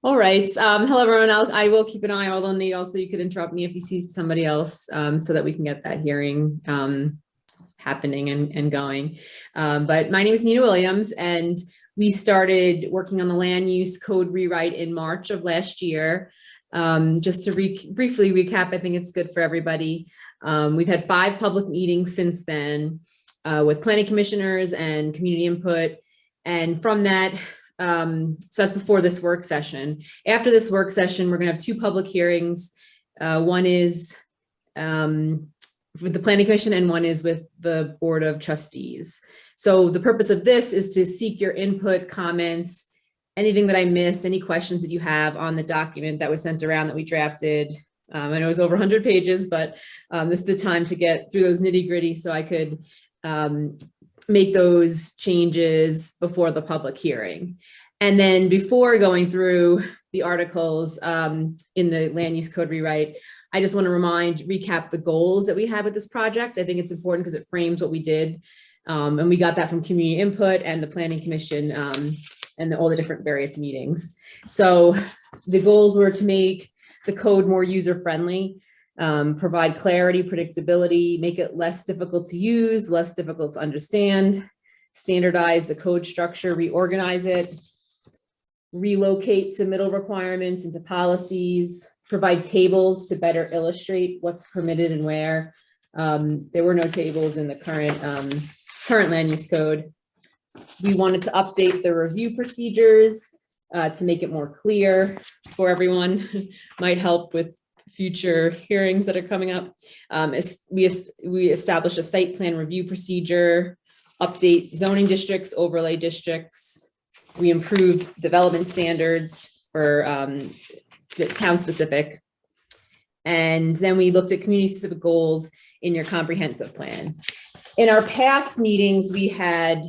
All right. Hello, everyone. I will keep an eye, although Nate, also you could interrupt me if you see somebody else so that we can get that hearing happening and going. But my name is Nina Williams, and we started working on the land use code rewrite in March of last year. Just to briefly recap, I think it's good for everybody. We've had 5 public meetings since then with planning commissioners and community input. And from that, so that's before this work session. After this work session, we're going to have 2 public hearings. One is with the planning commission and one is with the board of trustees. So the purpose of this is to seek your input, comments, anything that I missed, any questions that you have on the document that was sent around that we drafted. I know it was over 100 pages, but this is the time to get through those nitty gritty so I could make those changes before the public hearing. And then before going through the articles in the land use code rewrite, I just want to recap the goals that we had with this project. I think it's important because it frames what we did. And we got that from community input and the planning commission and all the different various meetings. So the goals were to make the code more user-friendly, provide clarity, predictability, make it less difficult to use, less difficult to understand, standardize the code structure, reorganize it, relocate submittal requirements into policies, provide tables to better illustrate what's permitted and where. There were no tables in the current land use code. We wanted to update the review procedures to make it more clear for everyone. Might help with future hearings that are coming up. We established a site plan review procedure, update zoning districts, overlay districts. We improved development standards for the town specific. And then we looked at community specific goals in your comprehensive plan. In our past meetings, we had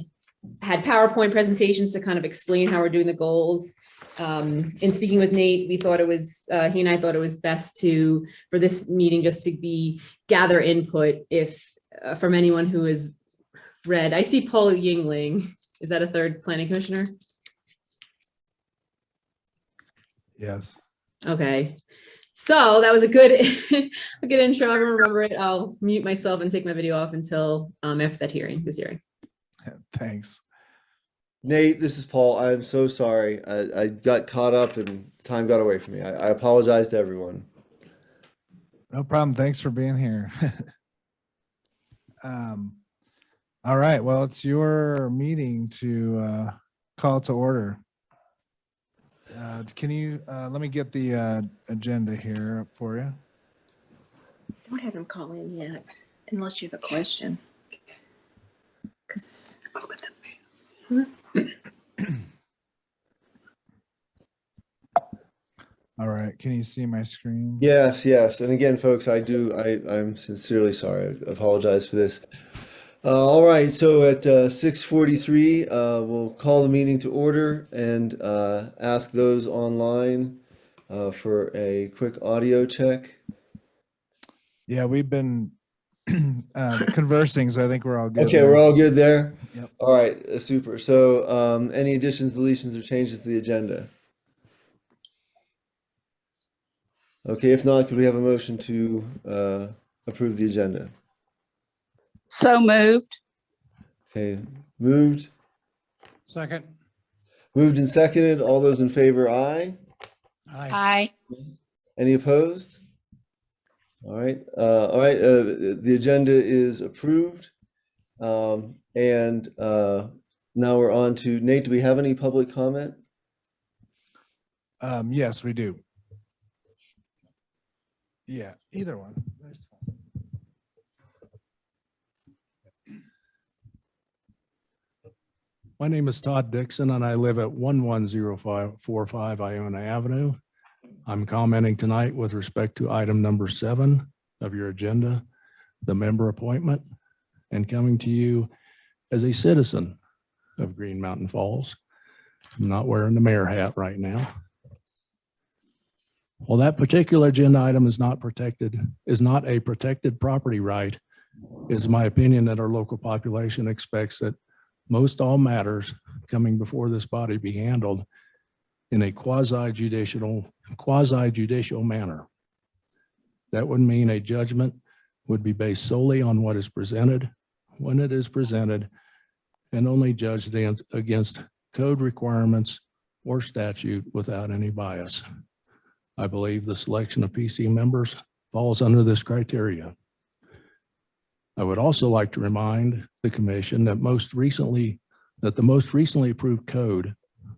PowerPoint presentations to kind of explain how we're doing the goals. In speaking with Nate, we thought it was, he and I thought it was best for this meeting just to gather input from anyone who has read. I see Paul Yingling. Is that a third planning commissioner? Yes. Okay. So that was a good intro. I remember it. I'll mute myself and take my video off until after this hearing. Thanks. Nate, this is Paul. I'm so sorry. I got caught up and time got away from me. I apologize to everyone. No problem. Thanks for being here. All right. Well, it's your meeting to call to order. Can you let me get the agenda here up for you? Don't have him call in yet, unless you have a question. Because all right. Can you see my screen? Yes. And again, folks, I'm sincerely sorry. I apologize for this. All right. So at 6:43, we'll call the meeting to order and ask those online for a quick audio check. Yeah, we've been conversing, so I think we're all good. Okay, we're all good there? Yep. All right, super. So any additions, deletions, or changes to the agenda? Okay, if not, could we have a motion to approve the agenda? So moved. Okay, moved. Second. Moved and seconded. All those in favor, aye. Aye. Any opposed? All right. The agenda is approved. And now we're on to Nate. Do we have any public comment? Yes, we do. Yeah, either one. My name is Todd Dixon, and I live at 11045 Iona Avenue. I'm commenting tonight with respect to item number 7 of your agenda, the member appointment, and coming to you as a citizen of Green Mountain Falls. I'm not wearing the mayor hat right now. While that particular agenda item is not a protected property right, it is my opinion that our local population expects that most all matters coming before this body be handled in a quasi-judicial manner. That would mean a judgment would be based solely on what is presented, when it is presented, and only judged against code requirements or statute without any bias. I believe the selection of PC members falls under this criteria. I would also like to remind the commission that the most recently approved code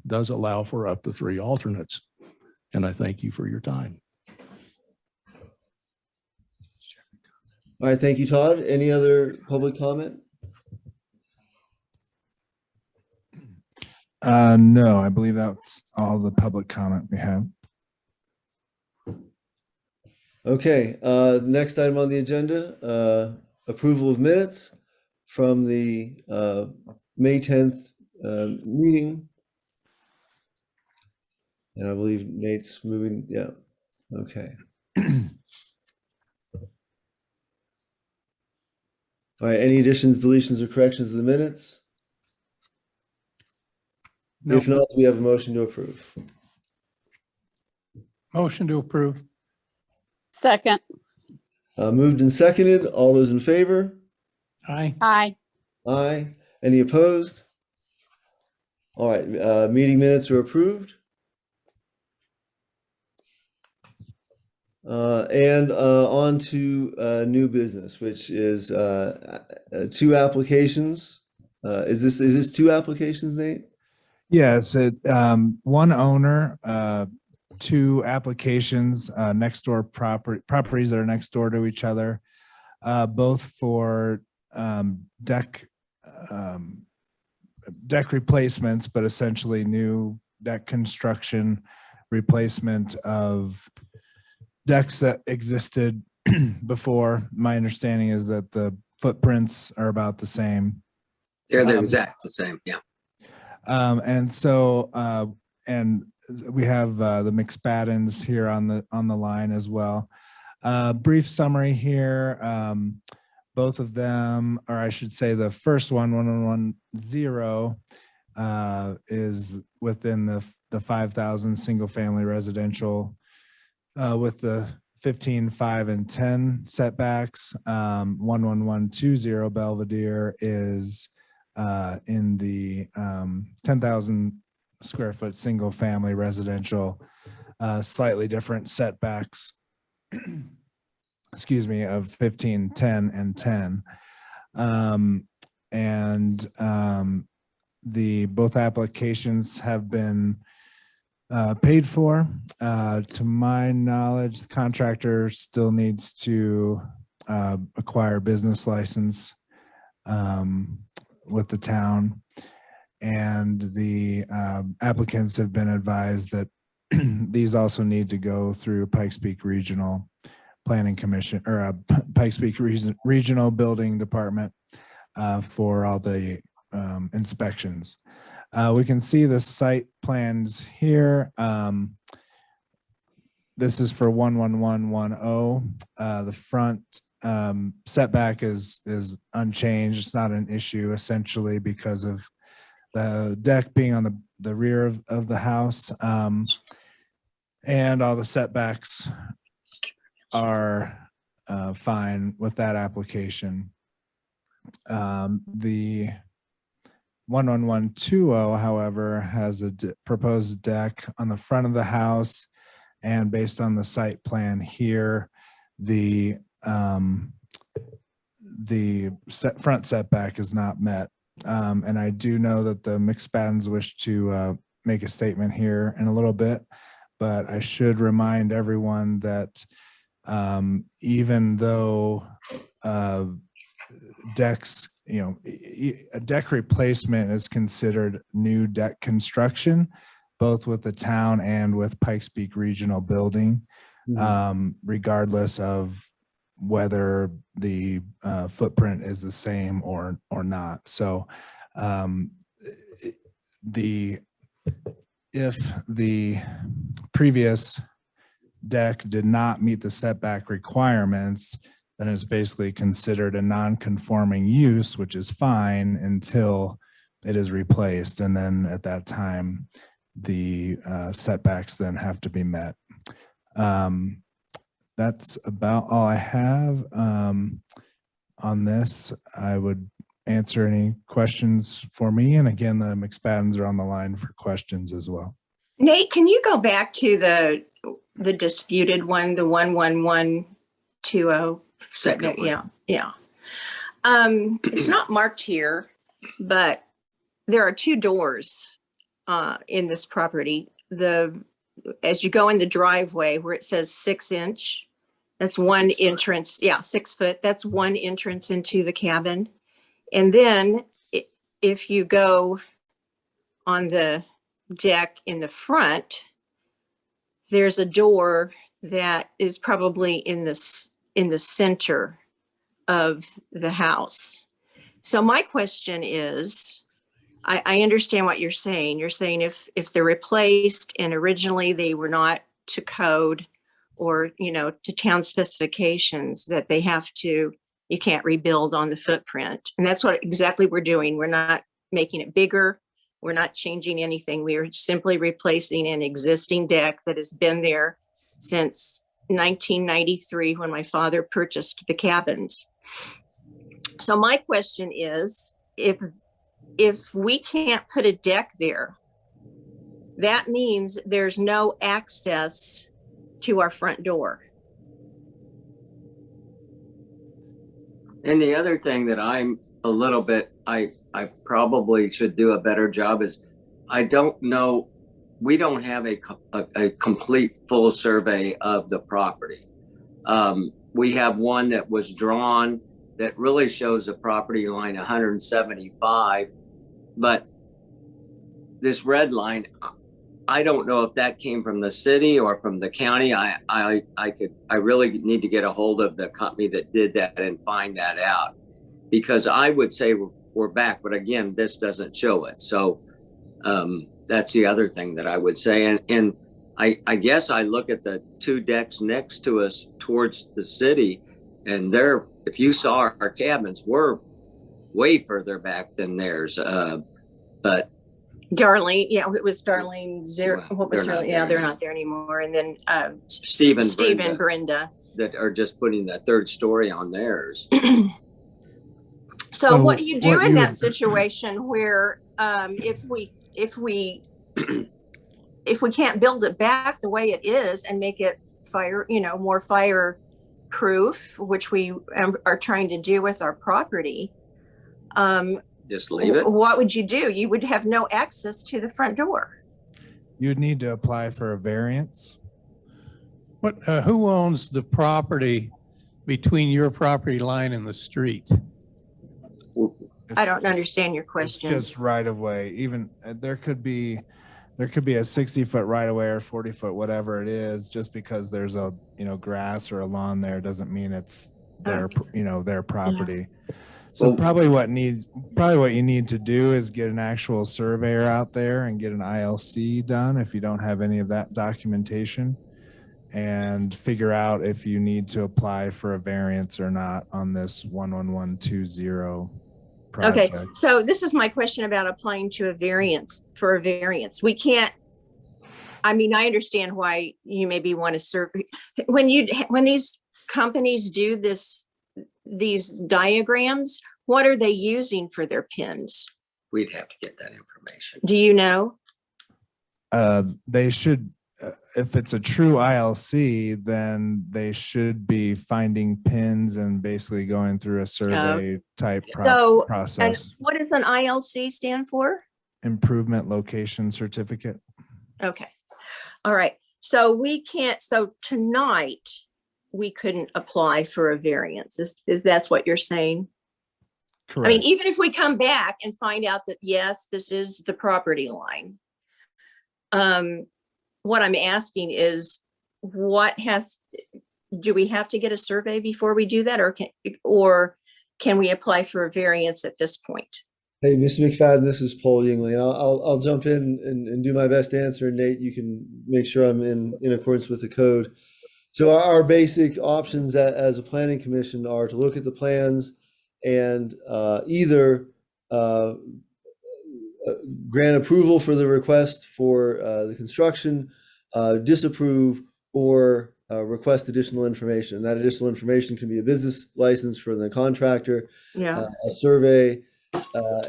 does allow for up to 3 alternates. And I thank you for your time. All right, thank you, Todd. Any other public comment? No, I believe that's all the public comment we have. Okay, next item on the agenda, approval of minutes from the May 10th meeting. And I believe Nate's moving, yeah, okay. All right, any additions, deletions, or corrections to the minutes? No. If not, we have a motion to approve. Motion to approve. Second. Moved and seconded, all those in favor? Aye. Aye. Aye. Any opposed? All right, meeting minutes are approved. And on to new business, which is 2 applications. Is this 2 applications, Nate? Yes, one owner, 2 applications, next door properties that are next door to each other, both for deck replacements, but essentially new deck construction, replacement of decks that existed before. My understanding is that the footprints are about the same. They're the exact the same, yeah. And so, and we have the McSpaddens here on the line as well. Brief summary here. Both of them, or I should say the first one, 1110, is within the 5,000 single family residential with the 15, 5, and 10 setbacks. 11120 Belvedere is in the 10,000 square foot single family residential, slightly different setbacks, excuse me, of 15, 10, and 10. Both applications have been paid for. To my knowledge, the contractor still needs to acquire a business license with the town, and the applicants have been advised that these also need to go through Pikes Peak Regional Planning Commission, or Pikes Peak Regional Building Department for all the inspections. We can see the site plans here. This is for 11110. The front setback is unchanged. It's not an issue, essentially, because of the deck being on the rear of the house, and all the setbacks are fine with that application. The 11120, however, has a proposed deck on the front of the house, and based on the site plan here, the front setback is not met. And I do know that the McSpaddens wish to make a statement here in a little bit, but I should remind everyone that even though decks, a deck replacement is considered new deck construction, both with the town and with Pikes Peak Regional Building, regardless of whether the footprint is the same or not. So if the previous deck did not meet the setback requirements, then it's basically considered a non-conforming use, which is fine until it is replaced. And then at that time, the setbacks then have to be met. That's about all I have on this. I would answer any questions for me. And again, the McSpaddens are on the line for questions as well. Nate, can you go back to the disputed one, the 11120? Second one. Yeah, yeah. It's not marked here, but there are two doors in this property. As you go in the driveway where it says 6-inch, that's one entrance. Yeah, 6 foot. That's one entrance into the cabin. And then if you go on the deck in the front, there's a door that is probably in the center of the house. So my question is, I understand what you're saying. You're saying if they're replaced and originally they were not to code or, to town specifications, that they have to, you can't rebuild on the footprint. And that's what exactly we're doing. We're not making it bigger. We're not changing anything. We are simply replacing an existing deck that has been there since 1993 when my father purchased the cabins. So my question is, if we can't put a deck there, that means there's no access to our front door. And the other thing that I'm a little bit, I probably should do a better job is, I don't know, we don't have a complete full survey of the property. We have one that was drawn that really shows the property line 175, but this red line, I don't know if that came from the city or from the county. I really need to get a hold of the company that did that and find that out, because I would say we're back, but again, this doesn't show it. So that's the other thing that I would say. And I guess I look at the two decks next to us towards the city, and if you saw our cabins, we're way further back than theirs. But Darlene, yeah, it was Darlene Zero. Well, What was they're her? not Yeah, there they're not there anymore. And then Steve and Steve Brenda. that are just putting the third story on theirs. So what do you do what in you that would- situation where if we can't build it back the way it is and make it more fire proof, which we are trying to do with our property, Just leave it. what would you do? You would have no access to the front door. You'd need to apply for a variance. Who owns the property between your property line and the street? I don't understand your It's question. just right of way. Even there could be a 60-foot right of way or 40-foot, whatever it is. Just because there's a grass or a lawn there doesn't mean it's their their property. So Well- probably what you need to do is get an actual surveyor out there and get an ILC done if you don't have any of that documentation, and figure out if you need to apply for a variance or not on this 11120 Okay, project. so this is my question about applying to a variance, for a variance. We can't, I mean, I understand why you maybe want to serve, when these companies do these diagrams, what are they using for their pins? We'd have to get that information. Do you know? They should, if it's a true ILC, then they should be finding pins and basically going through a survey type So, and process. what does an ILC stand for? Improvement location certificate. Okay. All right. So tonight we couldn't apply for a variance. Is that's what you're saying? Correct. I mean, even if we come back and find out that, yes, this is the property line. What I'm asking is do we have to get a survey before we do that, or can we apply for a variance at this point? Hey, Mr. McFadden, this is Paul Yingling. I'll jump in and do my best to answer. Nate, you can make sure I'm in accordance with the code. So our basic options as a planning commission are to look at the plans and either grant approval for the request for the construction, disapprove, or request additional information. And that additional information can be a business license for the contractor, Yeah. a survey.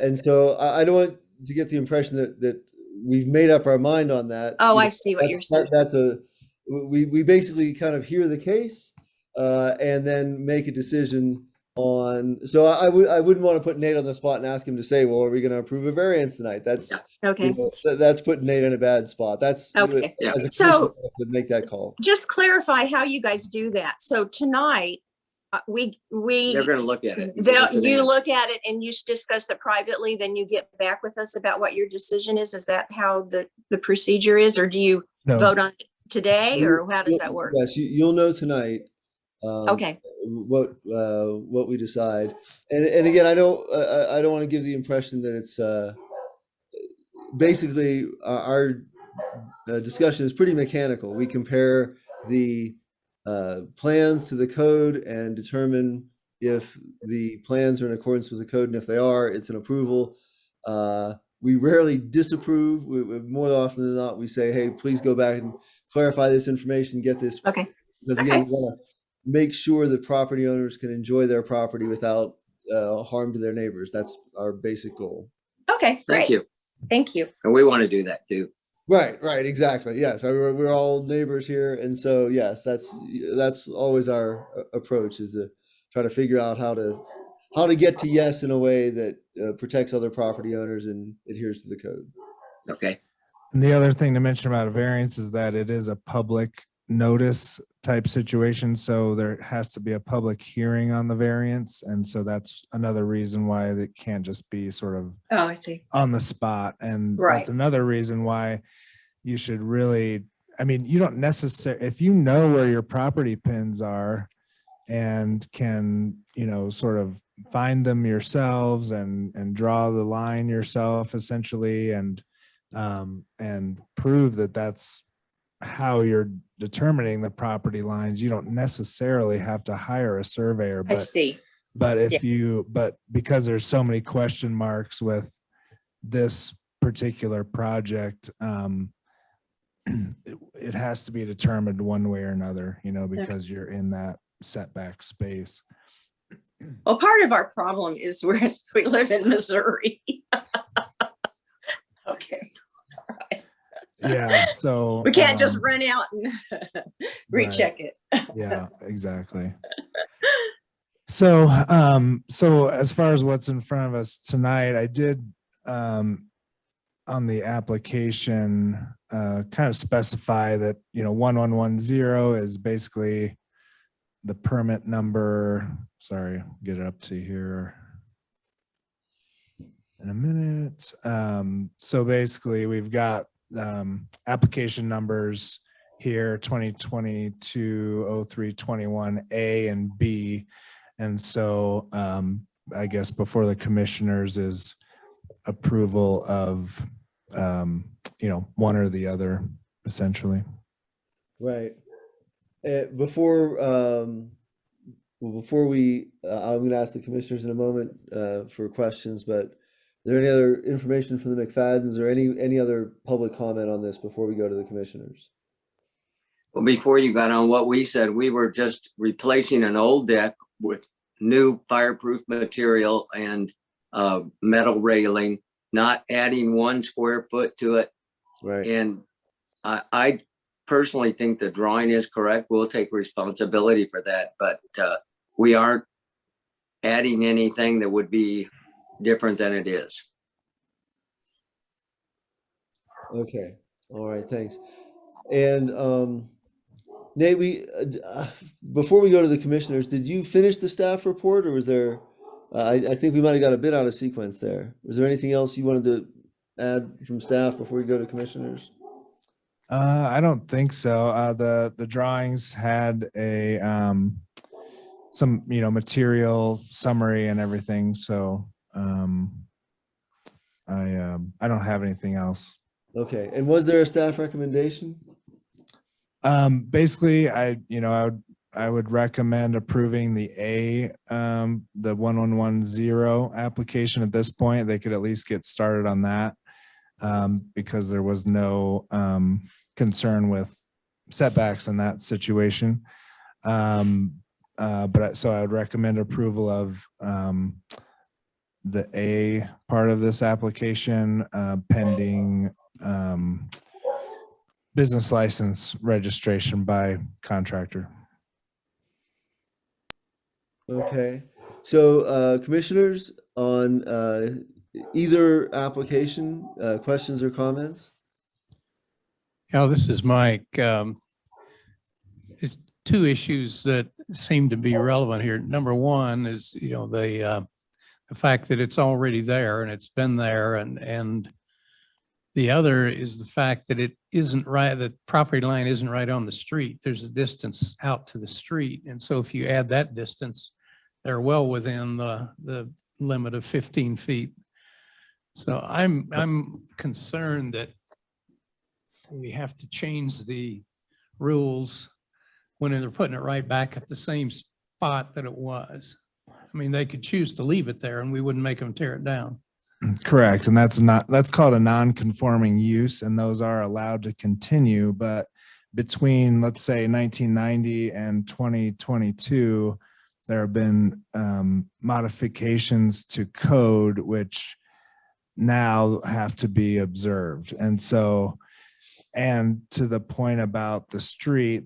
And so I don't want to get the impression that we've made up our mind on that. Oh, I see what you're saying. We basically kind of hear the case and then make a decision on. So I wouldn't want to put Nate on the spot and ask him to say, well, are we going to approve a variance tonight? That's Okay. That's putting Nate in a bad spot. That's Okay. Yeah. as a So- commissioner, I would make that call. Just clarify how you guys do that. So tonight, we They're going to look at it. you look at it and you discuss it privately, then you get back with us about what your decision is. Is that how the procedure is, or do you No. vote on it today, or how does that work? Yes, you'll know tonight. Okay. What we decide, and again, I don't want to give the impression that it's basically our discussion is pretty mechanical. We compare the plans to the code and determine if the plans are in accordance with the code, and if they are, it's an approval. We rarely disapprove. More often than not, we say, hey, please go back and clarify this information, get this. Okay. Because again, we want to make sure that property owners can enjoy their property without harm to their neighbors. That's our basic goal. Okay. Thank Great. you. Thank you. And we want to do that too. Right, exactly. Yes, we're all neighbors here, and so yes, that's always our approach, is to try to figure out how to get to yes in a way that protects other property owners and adheres to the code. Okay. And the other thing to mention about a variance is that it is a public notice type situation. So there has to be a public hearing on the variance. And so that's another reason why it can't just be sort of Oh, I see. on the spot. And Right. that's another reason why you should really, I mean, you don't necessarily, if you know where your property pins are and can, sort of find them yourselves and draw the line yourself essentially, and prove that that's how you're determining the property lines, you don't necessarily have to hire a surveyor. I see. But but because there's so many question marks with this particular project, it has to be determined one way or another, because you're in that setback space. Well, part of our problem is we live in Missouri. Okay. Yeah, so We can't just run out and recheck it. Yeah, exactly. So as far as what's in front of us tonight, I did on the application kind of specify that 1110 is basically the permit number. Sorry, get it up to here in a minute. So basically we've got application numbers here, 2022-03-21 and B. And so I guess before the commissioners is approval of one or the other, essentially. Right. Before we, I'm going to ask the commissioners in a moment for questions, but is there any other information from the McFaddens or any other public comment on this before we go to the commissioners? Well, before you got on, what we said, we were just replacing an old deck with new fireproof material and metal railing, not adding 1 square foot to it. Right. And I personally think the drawing is correct. We'll take responsibility for that, but we aren't adding anything that would be different than it is. Okay. All right. Thanks. And Nate, before we go to the commissioners, did you finish the staff report, or was there? I think we might have got a bit out of sequence there. Was there anything else you wanted to add from staff before we go to commissioners? I don't think so. The drawings had a some material summary and everything. So I don't have anything else. Okay. And was there a staff recommendation? Basically, I would recommend approving the 1110 application at this point. They could at least get started on that. because there was no concern with setbacks in that situation. So I would recommend approval of the A part of this application pending business license registration by contractor. Okay, so commissioners on either application, questions or comments? Yeah, this is Mike. It's two issues that seem to be relevant here. Number one is, the fact that it's already there and it's been there, and the other is the fact that it isn't right, the property line isn't right on the street. There's a distance out to the street. And so if you add that distance, they're well within the limit of 15 feet. So I'm concerned that we have to change the rules when they're putting it right back at the same spot that it was. I mean, they could choose to leave it there and we wouldn't make them tear it down. Correct. And that's called a non-conforming use, and those are allowed to continue. But between, let's say, 1990 and 2022, there have been modifications to code which now have to be observed. And so, and to the point about the street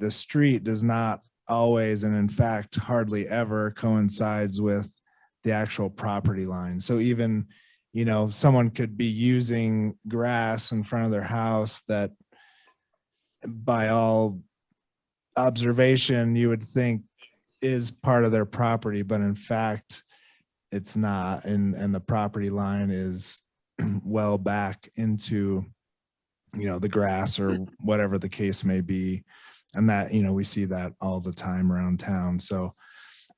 does not always, and in fact, hardly ever coincides with the actual property line. So even, someone could be using grass in front of their house that by all observation, you would think is part of their property, but in fact, it's not. And the property line is well back into, the grass or whatever the case may be. And that, we see that all the time around town. So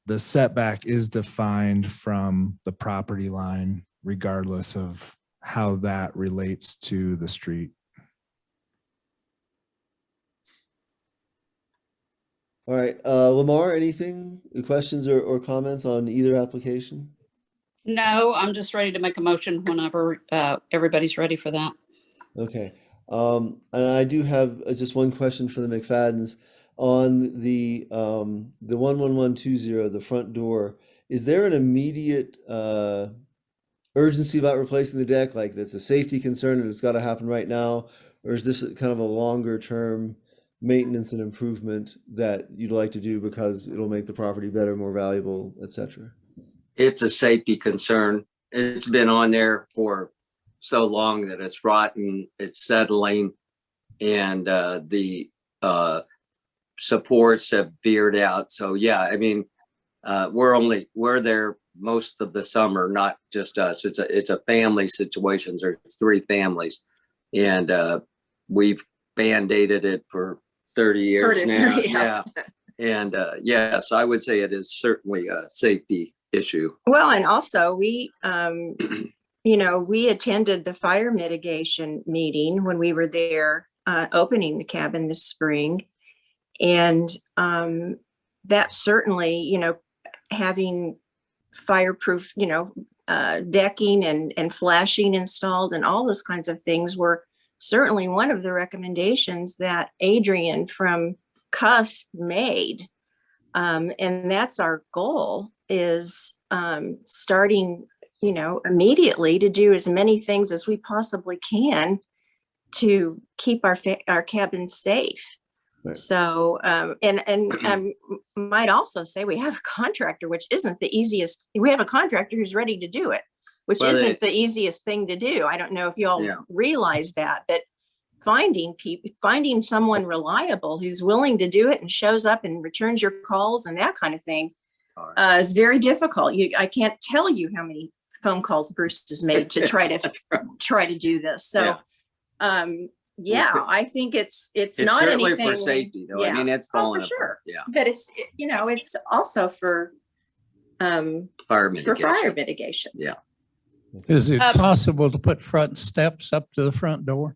the setback is defined from the property line, regardless of how that relates to the street. All right, Lamar, anything, questions or comments on either application? No, I'm just ready to make a motion whenever everybody's ready for that. Okay, and I do have just one question for the McFaddens on the 11120, the front door. Is there an immediate urgency about replacing the deck, like that's a safety concern and it's got to happen right now, or is this kind of a longer term maintenance and improvement that you'd like to do because it'll make the property better, more valuable, etc.? It's a safety concern. It's been on there for so long that it's rotten, it's settling, and the supports have veered out. So yeah, I mean, we're there most of the summer, not just us. It's a family situation. There's 3 families, and we've band-aided it for 30 years now. Yeah. And yes, I would say it is certainly a safety issue. Well, and also we, we attended the fire mitigation meeting when we were there opening the cabin this spring. And that certainly, having fireproof, decking and flashing installed and all those kinds of things were certainly one of the recommendations that Adrian from CUS made. And that's our goal, is starting, immediately to do as many things as we possibly can to keep our cabin safe. Right. So, and might also say we have a contractor, which isn't the easiest. We have a contractor who's ready to do it, which isn't the easiest thing to do. I don't know if you all realize that, but finding someone reliable who's willing to do it and shows up and returns your calls and that kind of thing is very difficult. I can't tell you how many phone calls Bruce has made to try to do this. So, I think it's not certainly anything for safety, though. I mean, it's falling for sure. apart. Yeah, but it's also for fire mitigation. Yeah. Is it possible to put front steps up to the front door?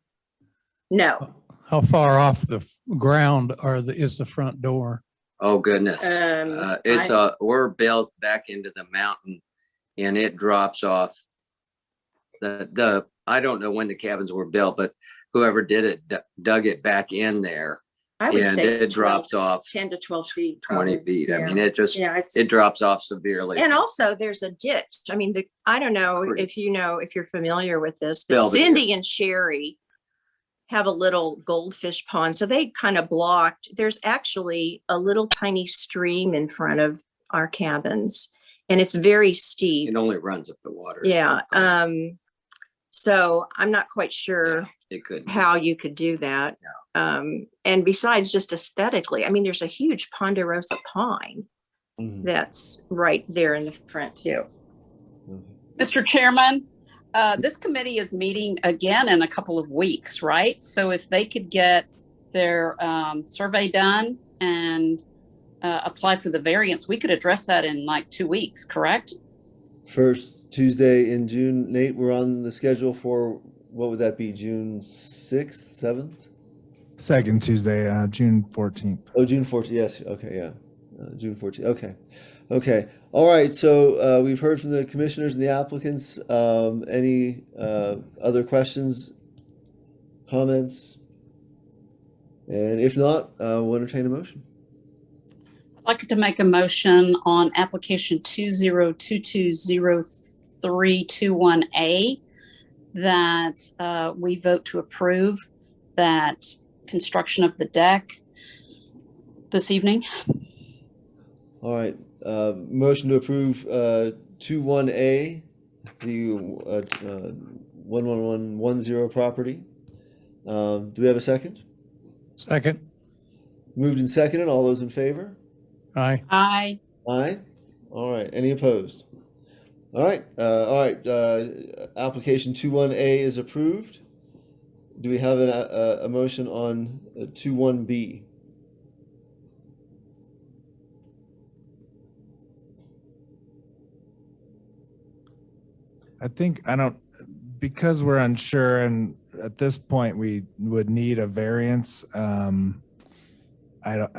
No. How far off the ground is the front door? Oh goodness, we're built back into the mountain, and it drops off I don't know when the cabins were built, but whoever did it dug it back in there. I would And say it drops 12 off 10 to 12 feet. 20 probably. feet. I Yeah. mean, Yeah, it drops off severely. and also there's a ditch. I mean, I don't know Creek. if you're familiar with this, but Belvedere. Cindy and Sherry have a little goldfish pond. So they kind of blocked, there's actually a little tiny stream in front of our cabins and it's very steep. It only runs if the water. Yeah. So I'm not quite sure It could. how you could do that. And besides just aesthetically, I mean, there's a huge ponderosa pine that's right there in the front too. Mr. Chairman, this committee is meeting again in a couple of weeks, right? So if they could get their survey done and apply for the variance, we could address that in like 2 weeks, correct? First Tuesday in June, Nate, we're on the schedule for, what would that be, June 6th, 7th? Second Tuesday, June 14th. Oh, June 14th, yes, okay, yeah, June 14th, okay. All right, so we've heard from the commissioners and the applicants. Any other questions, comments? And if not, we'll entertain a motion. I'd like to make a motion on application 20220321A that we vote to approve that construction of the deck this evening. All right, motion to approve 21A, the 11110 property. Do we have a second? Second. Moved and seconded. All those in favor? Aye. Aye. Aye. All right. Any opposed? All right. Application 21A is approved. Do we have a motion on 21B? Because we're unsure and at this point we would need a variance. I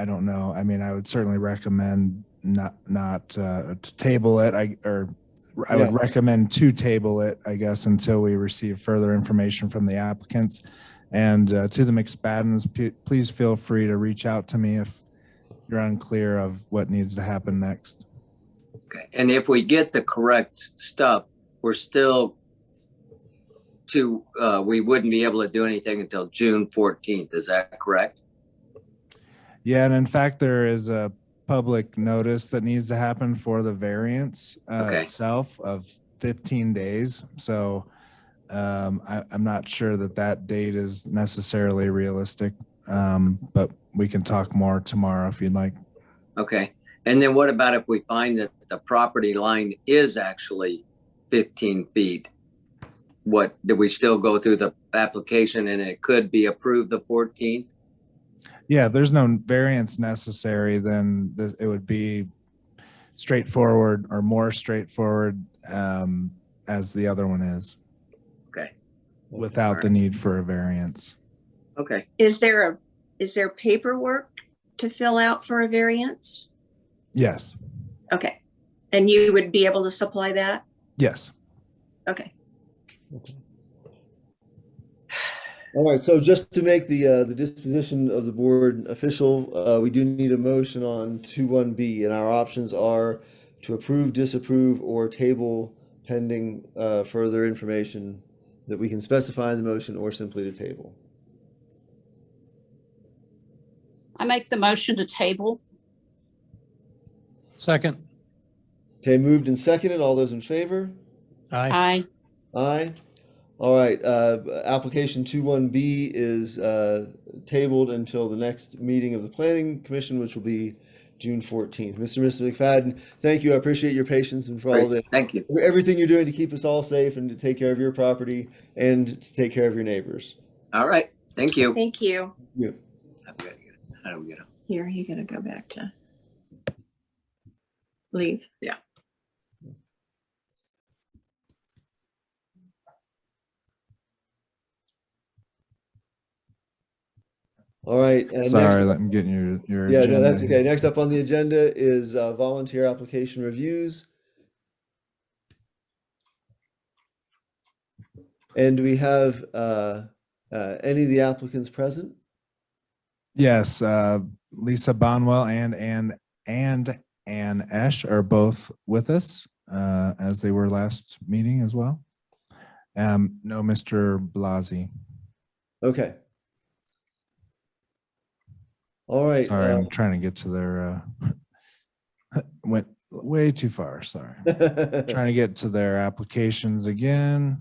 don't know. I mean, I would certainly recommend not to table it. I would recommend to table it, I guess, until we receive further information from the applicants. And to the McSpaddens, please feel free to reach out to me if you're unclear of what needs to happen next. Okay. And if we get the correct stuff, we're still we wouldn't be able to do anything until June 14th. Is that correct? Yeah, and in fact, there is a public notice that needs to happen for the variance itself of 15 days. So I'm not sure that date is necessarily realistic, but we can talk more tomorrow if you'd like. Okay. And then what about if we find that the property line is actually 15 feet? What, do we still go through the application and it could be approved the 14th? Yeah, if there's no variance necessary, then it would be straightforward or more straightforward as the other one is. Okay. Without the need for a variance. Okay. Is there paperwork to fill out for a variance? Yes. Okay. And you would be able to supply that? Yes. Okay. All right, so just to make the disposition of the board official, we do need a motion on 21B, and our options are to approve, disapprove, or table pending further information that we can specify in the motion, or simply to table. I make the motion to table. Second. Okay, moved and seconded. All those in favor? Aye. Aye. Aye. All right, application 21B is tabled until the next meeting of the Planning Commission, which will be June 14th. Mr. and Mrs. McFadden, thank you. I appreciate your patience and for all the Thank you. everything you're doing to keep us all safe and to take care of your property and to take care of your neighbors. All right. Thank you. Thank you. Yeah. How do we get up? Here, you gotta go back to leave. Yeah. All right. Sorry, let me get your Yeah, agenda no, that's here. okay. Next up on the agenda is volunteer application reviews. And do we have any of the applicants present? Yes, Lisa Bonwell and Ann Esch are both with us, as they were last meeting as well. No, Mr. Blasi. Okay. All right. Sorry, I'm trying to get to their, went way too far, sorry. Trying to get to their applications again.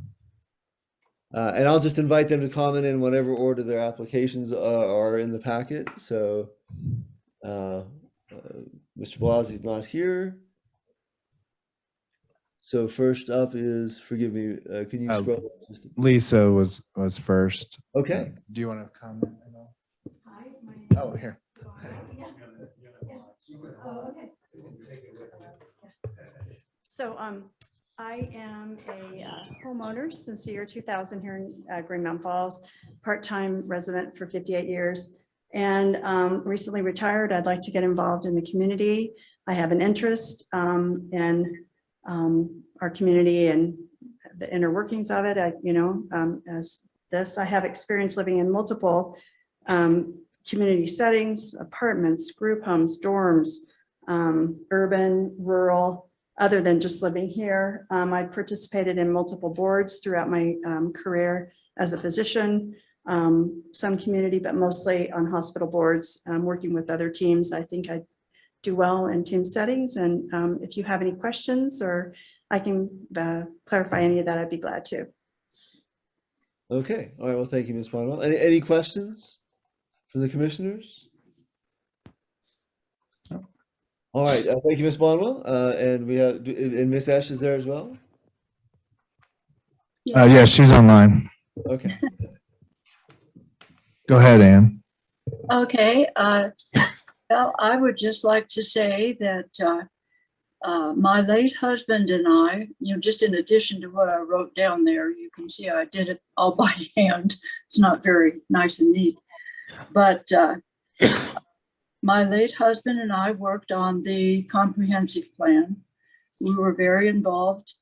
And I'll just invite them to comment in whatever order their applications are in the packet. So Mr. Blasi's not here. So first up is, forgive me, can you scroll up just Lisa was first. Okay. Do you want to comment at all? Oh, here. So I am a homeowner since the year 2000 here in Green Mountain Falls, part-time resident for 58 years, and recently retired. I'd like to get involved in the community. I have an interest in our community and the inner workings of it. As this, I have experience living in multiple community settings, apartments, group homes, dorms, urban, rural, other than just living here. I participated in multiple boards throughout my career as a physician, some community, but mostly on hospital boards, working with other teams. I think I do well in team settings. And if you have any questions or I can clarify any of that, I'd be glad to. Okay. All right. Well, thank you, Ms. Bonwell. Any questions for the commissioners? No. All right. Thank you, Ms. Bonwell. And we have, and Ms. Esch is there as well? Yeah, she's online. Okay. Go ahead, Ann. Okay. Well, I would just like to say that my late husband and I, just in addition to what I wrote down there, you can see I did it all by hand. It's not very nice and neat. But my late husband and I worked on the comprehensive plan. We were very involved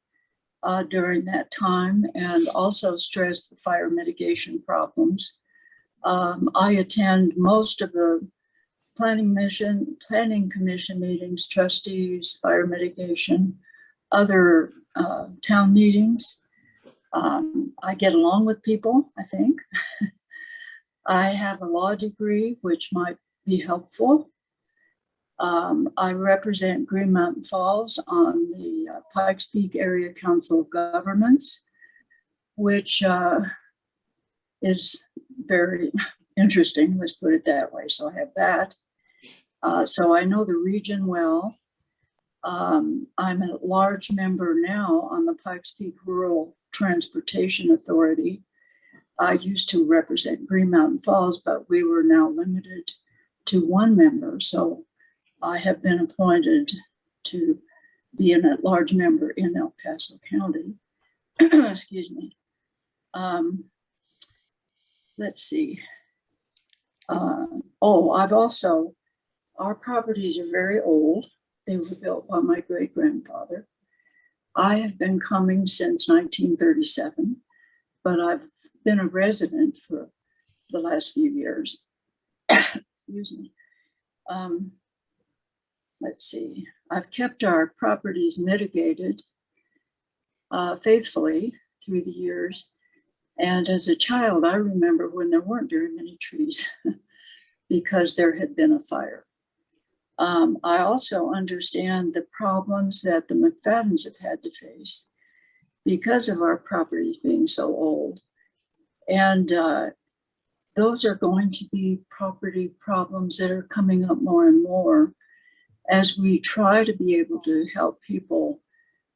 during that time and also stressed the fire mitigation problems. I attend most of the planning commission meetings, trustees, fire mitigation, other town meetings. I get along with people, I think. I have a law degree, which might be helpful. I represent Green Mountain Falls on the Pikes Peak Area Council of Governments, which is very interesting, let's put it that way. So I have that. So I know the region well. I'm a large member now on the Pikes Peak Rural Transportation Authority. I used to represent Green Mountain Falls, but we were now limited to one member. So I have been appointed to be an at-large member in El Paso County. Excuse me. Let's see. I've also, our properties are very old. They were built by my great-grandfather. I have been coming since 1937, but I've been a resident for the last few years. Excuse me. Let's see. I've kept our properties mitigated faithfully through the years. And as a child, I remember when there weren't very many trees because there had been a fire. I also understand the problems that the McFadden's have had to face because of our properties being so old. And those are going to be property problems that are coming up more and more as we try to be able to help people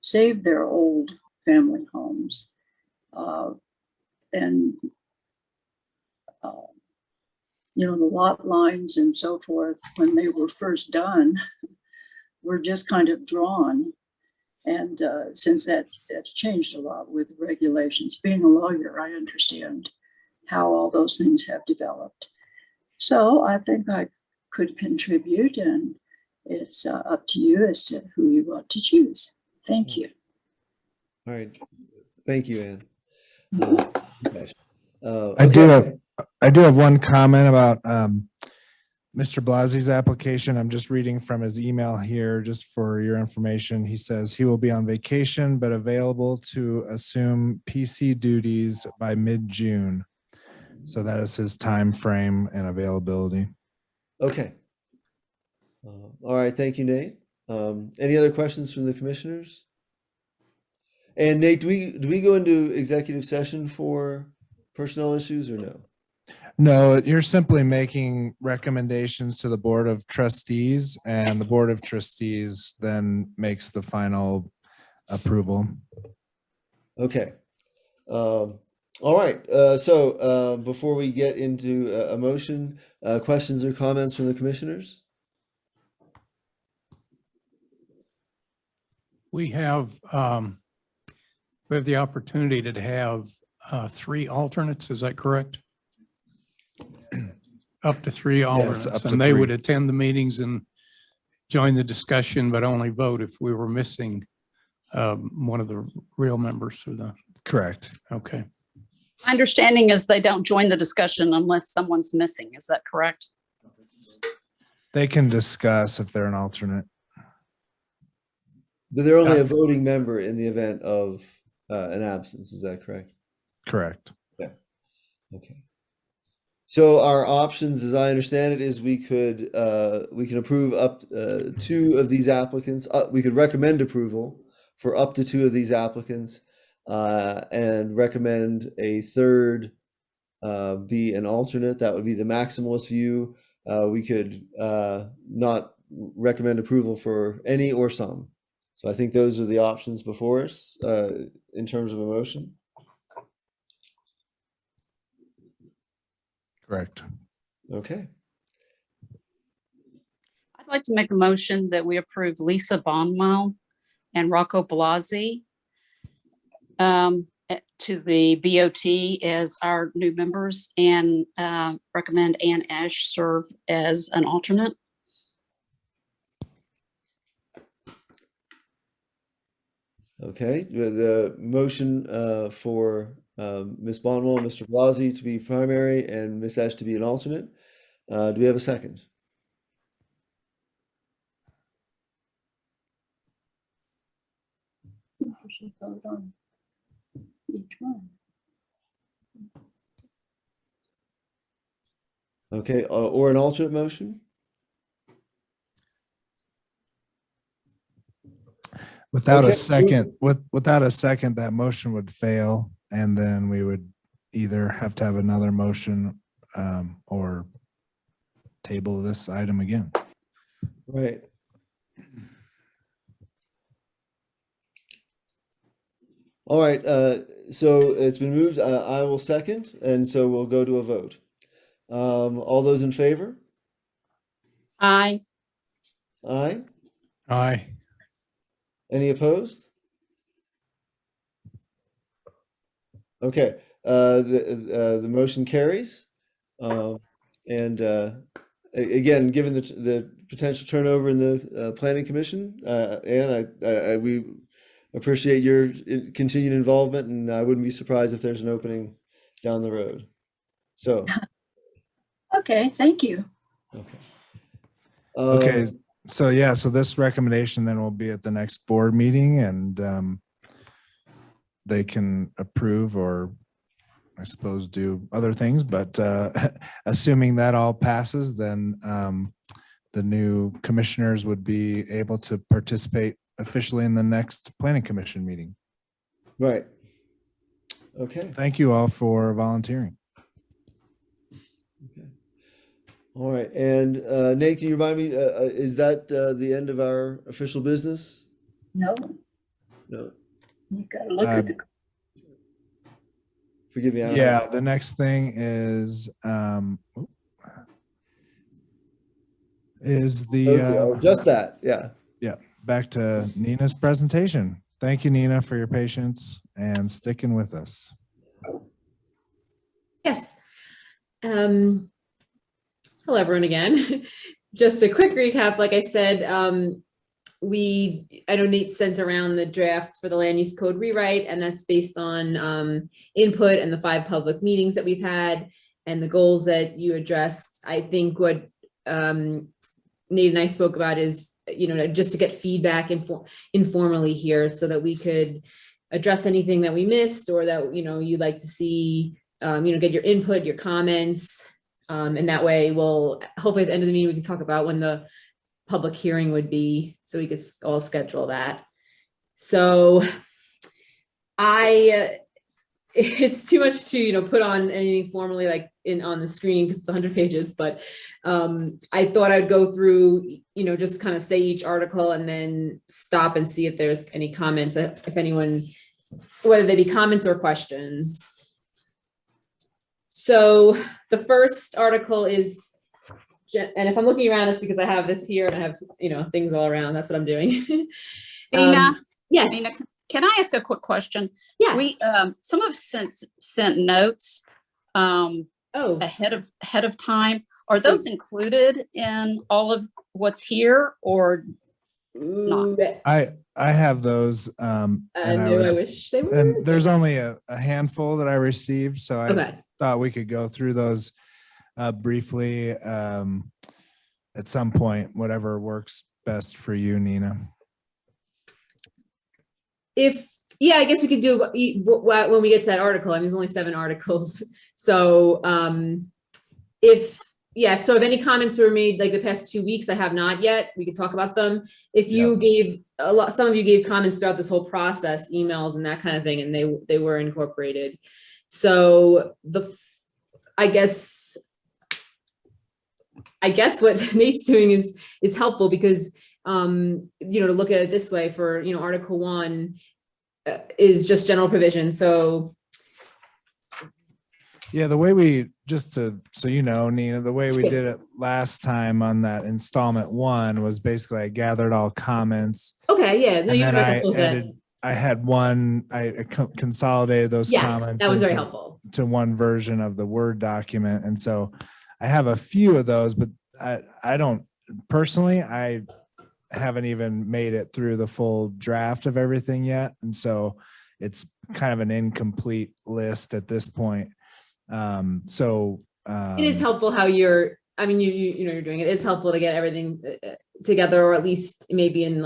save their old family homes. The lot lines and so forth, when they were first done, were just kind of drawn. And since that's changed a lot with regulations, being a lawyer, I understand how all those things have developed. So I think I could contribute, and it's up to you as to who you want to choose. Thank you. All right. Thank you, Ann. Okay. I do have one comment about Mr. Blasi's application. I'm just reading from his email here, just for your information. He says he will be on vacation, but available to assume PC duties by mid-June. So that is his time frame and availability. Okay. All right, thank you, Nate. Any other questions from the commissioners? And Nate, do we go into executive session for personnel issues or no? No, you're simply making recommendations to the Board of Trustees, and the Board of Trustees then makes the final approval. Okay. All right. So before we get into a motion, questions or comments from the commissioners? We have the opportunity to have 3 alternates, is that correct? Up to 3 alternates, up to and they 3. would attend the meetings and join the discussion, but only vote if we were missing one of the real members of the. Correct. Okay. My understanding is they don't join the discussion unless someone's missing. Is that correct? They can discuss if they're an alternate. But they're only a voting member in the event of an absence. Is that correct? Correct. Yeah. Okay. So our options, as I understand it, is we can approve up 2 of these applicants. We could recommend approval for up to 2 of these applicants, and recommend a third be an alternate. That would be the maximalist view. We could not recommend approval for any or some. So I think those are the options before us in terms of a motion. Correct. Okay. I'd like to make a motion that we approve Lisa Bonmal and Rocco Blasi to the BOT as our new members, and recommend Ann Ash serve as an alternate. Okay, the motion for Ms. Bonwell and Mr. Blasi to be primary and Ms. Ash to be an alternate. Do we have a second? Okay, or an alternate motion? Without Okay. a second, without a second, that motion would fail, and then we would either have to have another motion or table this item again. Right. All right, so it's been moved. I will second, and so we'll go to a vote. All those in favor? Aye. Aye. Aye. Any opposed? Okay, the motion carries. And again, given the potential turnover in the planning commission, and we appreciate your continued involvement, and I wouldn't be surprised if there's an opening down the road. So. Okay, thank you. Okay. Okay, so yeah, so this recommendation then will be at the next board meeting, and they can approve or I suppose do other things, but assuming that all passes, then the new commissioners would be able to participate officially in the next planning commission meeting. Right. Okay. Thank you all for volunteering. Okay. All right. And Nate, can you remind me, is that the end of our official business? No, No. you gotta look at the, Forgive me. I don't Yeah, have- the next thing is the just that. Yeah. back to Nina's presentation. Thank you, Nina, for your patience and sticking with us. Yes. Hello, everyone again. Just a quick recap. Like I said, I know Nate sent around the drafts for the land use code rewrite, and that's based on input and the 5 public meetings that we've had and the goals that you addressed. I think what Nate and I spoke about is, just to get feedback informally here so that we could address anything that we missed or that, you'd like to see, get your input, your comments. And that way we'll hopefully at the end of the meeting, we can talk about when the public hearing would be, so we could all schedule that. So it's too much to, put on anything formally like on the screen because it's 100 pages, but I thought I'd go through, just kind of say each article and then stop and see if there's any comments, if anyone, whether they be comments or questions. So the first article is, and if I'm looking around, it's because I have this here and I have, things all around. That's what I'm doing. Nina, yes. Nina, can I ask a quick question? Yeah. We some of us sent notes ahead of time. Are those included in all of what's here or not? I have those. And I wish they were. And there's only a handful that I received, so I thought we could go through those briefly at some point, whatever works best for you, Nina. I guess we could do when we get to that article. I mean, there's only 7 articles. So if any comments were made like the past 2 weeks, I have not yet, we could talk about them. If you gave some of you gave comments throughout this whole process, emails and that kind of thing, and they were incorporated. So I guess what Nate's doing is helpful because, to look at it this way for, Article 1 is just general provision. So yeah, the way we, Nina, the way we did it last time on that installment 1 was basically I gathered all comments. Okay, yeah. No, and then I had one, I consolidated those comments. That was very helpful. To one version of the Word document. And so I have a few of those, but I don't personally, I haven't even made it through the full draft of everything yet. And so it's kind of an incomplete list at this point. It is helpful how you're doing it. It's helpful to get everything together, or at least maybe in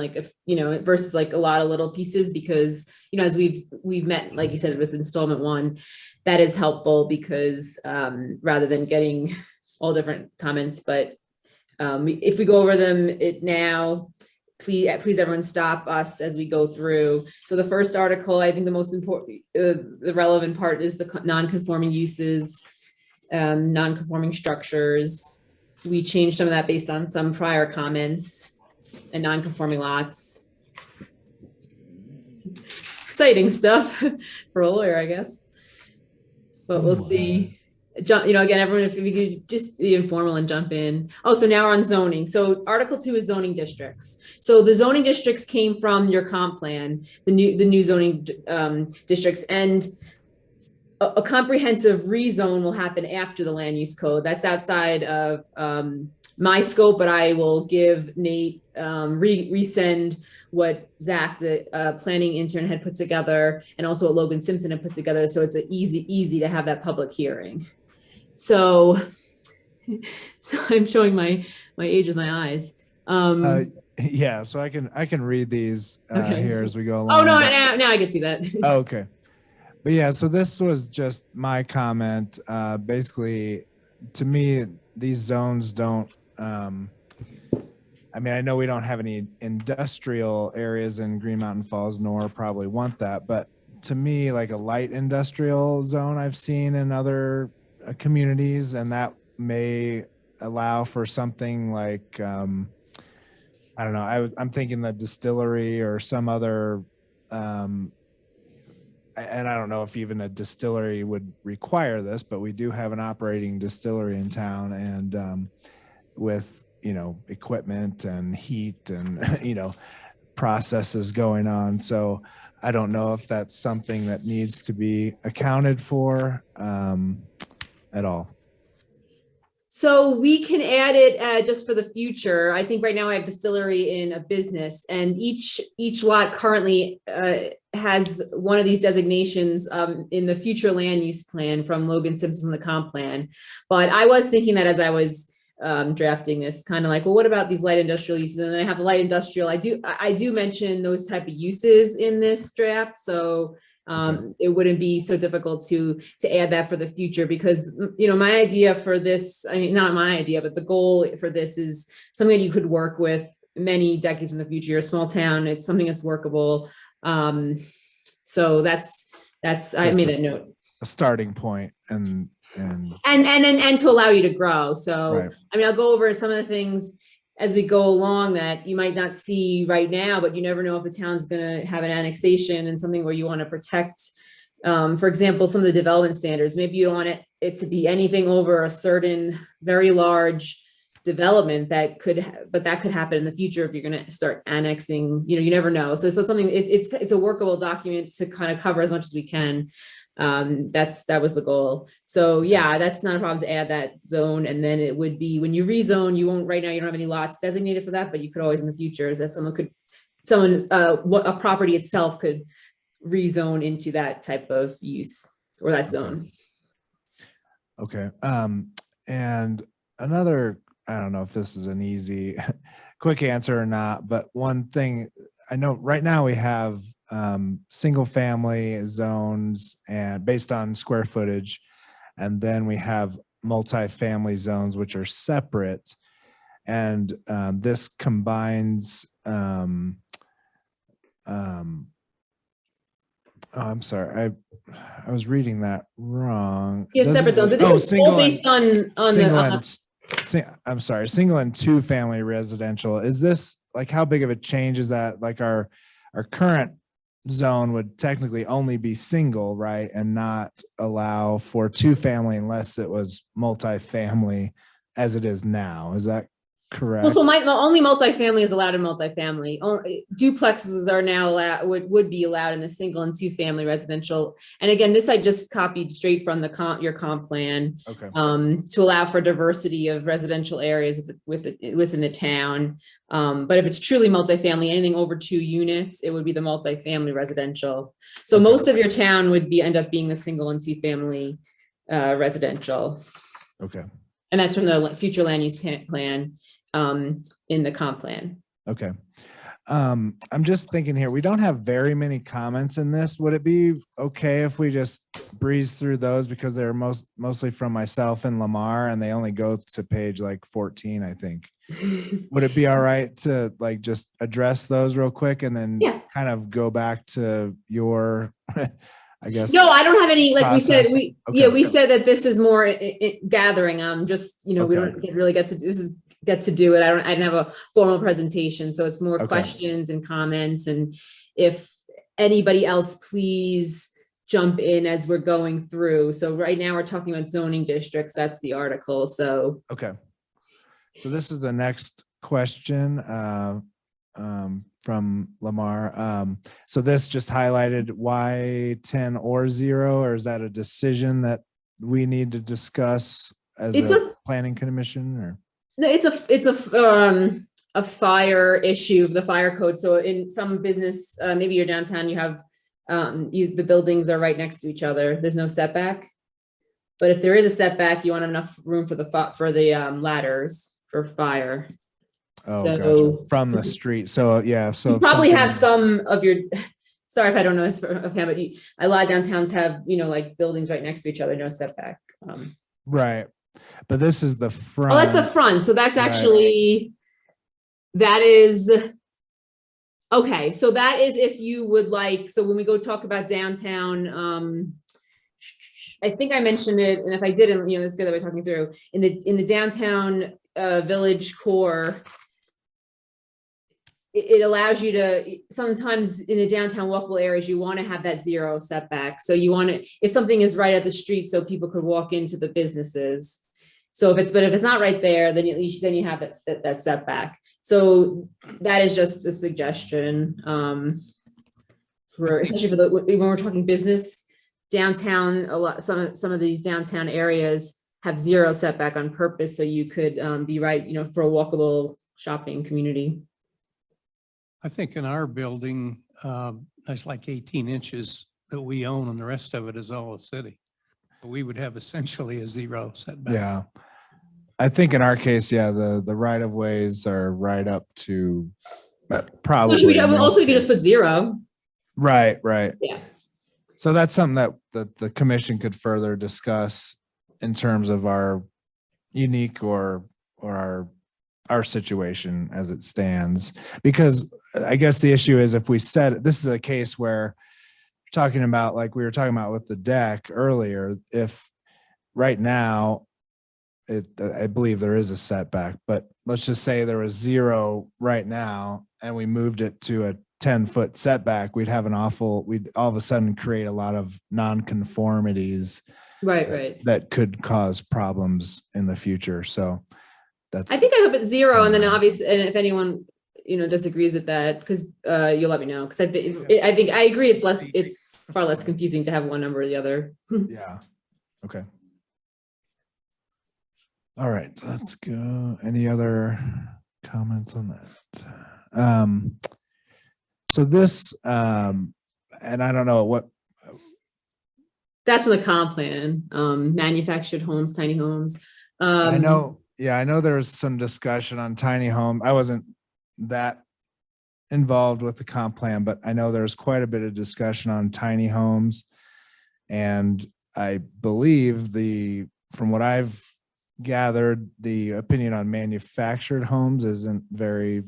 versus like a lot of little pieces, because, as we've met, like you said, with installment 1, that is helpful because rather than getting all different comments, but if we go over them now, please everyone stop us as we go through. So the first article, I think the most important, the relevant part is the non-conforming uses, non-conforming structures. We changed some of that based on some prior comments, and non-conforming lots. Exciting stuff for a lawyer, I guess. But we'll see. Again, everyone, if we could just be informal and jump in. Oh, so now we're on zoning. So Article 2 is zoning districts. So the zoning districts came from your comp plan, the new zoning districts, and a comprehensive rezone will happen after the land use code. That's outside of my scope, but I will give Nate resend what Zach, the planning intern, had put together, and also what Logan Simpson had put together. So it's easy to have that public hearing. So I'm showing my age with my eyes. Yeah, so I can read these here as we go along. Oh no, now I can see that. Oh, okay. But yeah, so this was just my comment. Basically, to me, these zones don't, I know we don't have any industrial areas in Green Mountain Falls, nor probably want that. But to me, like a light industrial zone I've seen in other communities, and that may allow for something like, I don't know, I'm thinking the distillery or some other, and I don't know if even a distillery would require this, but we do have an operating distillery in town, and with, equipment and heat and, processes going on. So I don't know if that's something that needs to be accounted for at all. So we can add it just for the future. I think right now I have distillery in a business, and each lot currently has one of these designations in the future land use plan from Logan Simpson from the comp plan. But I was thinking that as I was drafting this, kind of like, well, what about these light industrial uses? And then I have the light industrial. I do mention those type of uses in this draft, so it wouldn't be so difficult to add that for the future, because my idea for this, I mean, not my idea, but the goal for this is something that you could work with many decades in the future. You're a small town, it's something that's workable. So that's I made a note. A starting point and to allow you to grow. So right. I mean, I'll go over some of the things as we go along that you might not see right now, but you never know if a town's going to have an annexation and something where you want to protect, for example, some of the development standards. Maybe you don't want it to be anything over a certain very large development that could happen in the future if you're going to start annexing, you never know. So something, it's a workable document to kind of cover as much as we can. That was the goal. So yeah, that's not a problem to add that zone. And then it would be when you rezone, you won't, right now you don't have any lots designated for that, but you could always in the future, is that a property itself could rezone into that type of use or that zone. Okay. And another, I don't know if this is an easy quick answer or not, but one thing I know right now we have single family zones and based on square footage, and then we have multifamily zones which are separate, and this combines oh, I'm sorry, I was reading that wrong. Yeah, separate zones, but this is all based I'm sorry, single and two family residential. Is this like, how big of a change is that? Like our current zone would technically only be single, right? And not allow for two family unless it was multifamily as it is now. Is that correct? Well, so only multifamily is allowed in multifamily. Only duplexes are now allowed, would be allowed in the single and two family residential. And again, this I just copied straight from your comp plan. Okay. To allow for diversity of residential areas within the town. But if it's truly multifamily, anything over 2 units, it would be the multifamily residential. So Okay. most of your town would end up being the single and two family residential. Okay. And that's from the future land use plan. In the comp plan. Okay. I'm just thinking here, we don't have very many comments in this. Would it be okay if we just breeze through those, because they're mostly from myself and Lamar, and they only go to page like 14, I think. Would it be all right to like just address those real quick and then kind of go back to your I guess. No, I don't have any, like process. we said, we said that this is more gathering. Just, we don't really get to do it. I didn't have a formal presentation. So it's more questions and comments. And if anybody else, please jump in as we're going through. So right now we're talking about zoning districts. That's the article. So. Okay. So this is the next question from Lamar. So this just highlighted why 10 or 0, or is that a decision that we need to discuss as a planning commission? Or no, it's a fire issue, the fire code. So in some business, maybe you're downtown, you have the buildings are right next to each other. There's no setback. But if there is a setback, you want enough room for the ladders for fire. oh, So gotcha. From the street. So yeah, so you probably have some of your. Sorry if I don't know this offhand, but a lot of downtowns have like buildings right next to each other, no setback. Right, but this is the front. Oh, that's the front. So that's actually that is. Okay, so that is if you would like. So when we go talk about downtown. I think I mentioned it, and if I didn't, it's good that we're talking through in the downtown village core. It allows you to sometimes in the downtown walkable areas, you want to have that 0 setback. So you want to, if something is right at the street, so people could walk into the businesses. So if it's not right there, then you have that setback. So that is just a suggestion especially when we're talking business. Downtown, some of these downtown areas, have 0 setback on purpose, so you could be right, for a walkable shopping community. I think in our building, that's like 18 inches that we own and the rest of it is all the city. We would have essentially a 0 setback. Yeah. I think in our case, yeah, the right of ways are right up to probably. So also, most we could just put 0. Right, right. Yeah. So that's something that the commission could further discuss in terms of our unique or our situation as it stands. Because I guess the issue is, if we said, this is a case where talking about, like we were talking about with the deck earlier, if right now I believe there is a setback, but let's just say there was 0 right now and we moved it to a 10-foot setback, we'd all of a sudden create a lot of non-conformities Right. that could cause problems in the future. So that's, I think I hope it's 0, and then obviously, and if anyone disagrees with that, because you'll let me know, because I think I agree it's far less confusing to have one number or the other. yeah. Okay. All right, let's go. Any other comments on that? So this, and I don't know what. That's from the comp plan, manufactured homes, tiny homes. I know there's some discussion on tiny home. I wasn't that involved with the comp plan, but I know there's quite a bit of discussion on tiny homes. And I believe from what I've gathered, the opinion on manufactured homes isn't very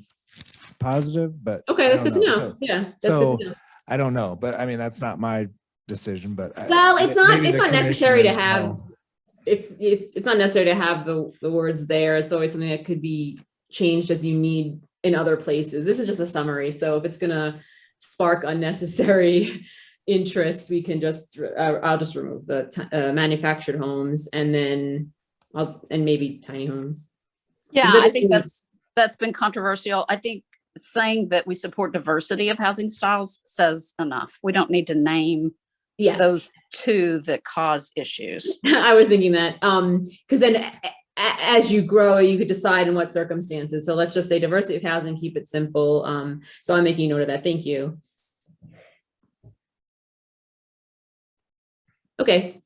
positive, but okay, that's good to know. So, yeah, that's good to know. I don't know, but I mean, that's not my decision, but well, it's not necessary to commissioners have know. it's not necessary to have the words there. It's always something that could be changed as you need in other places. This is just a summary, so if it's gonna spark unnecessary interest, we can just I'll just remove the manufactured homes, and then and maybe tiny homes. Yeah, I think that's been controversial. I think saying that we support diversity of housing styles says enough. We don't need to name those 2 that cause issues. I was thinking that, because then as you grow, you could decide in what circumstances. So let's just say diversity of housing, keep it simple. So I'm making note of that. Thank you. Okay.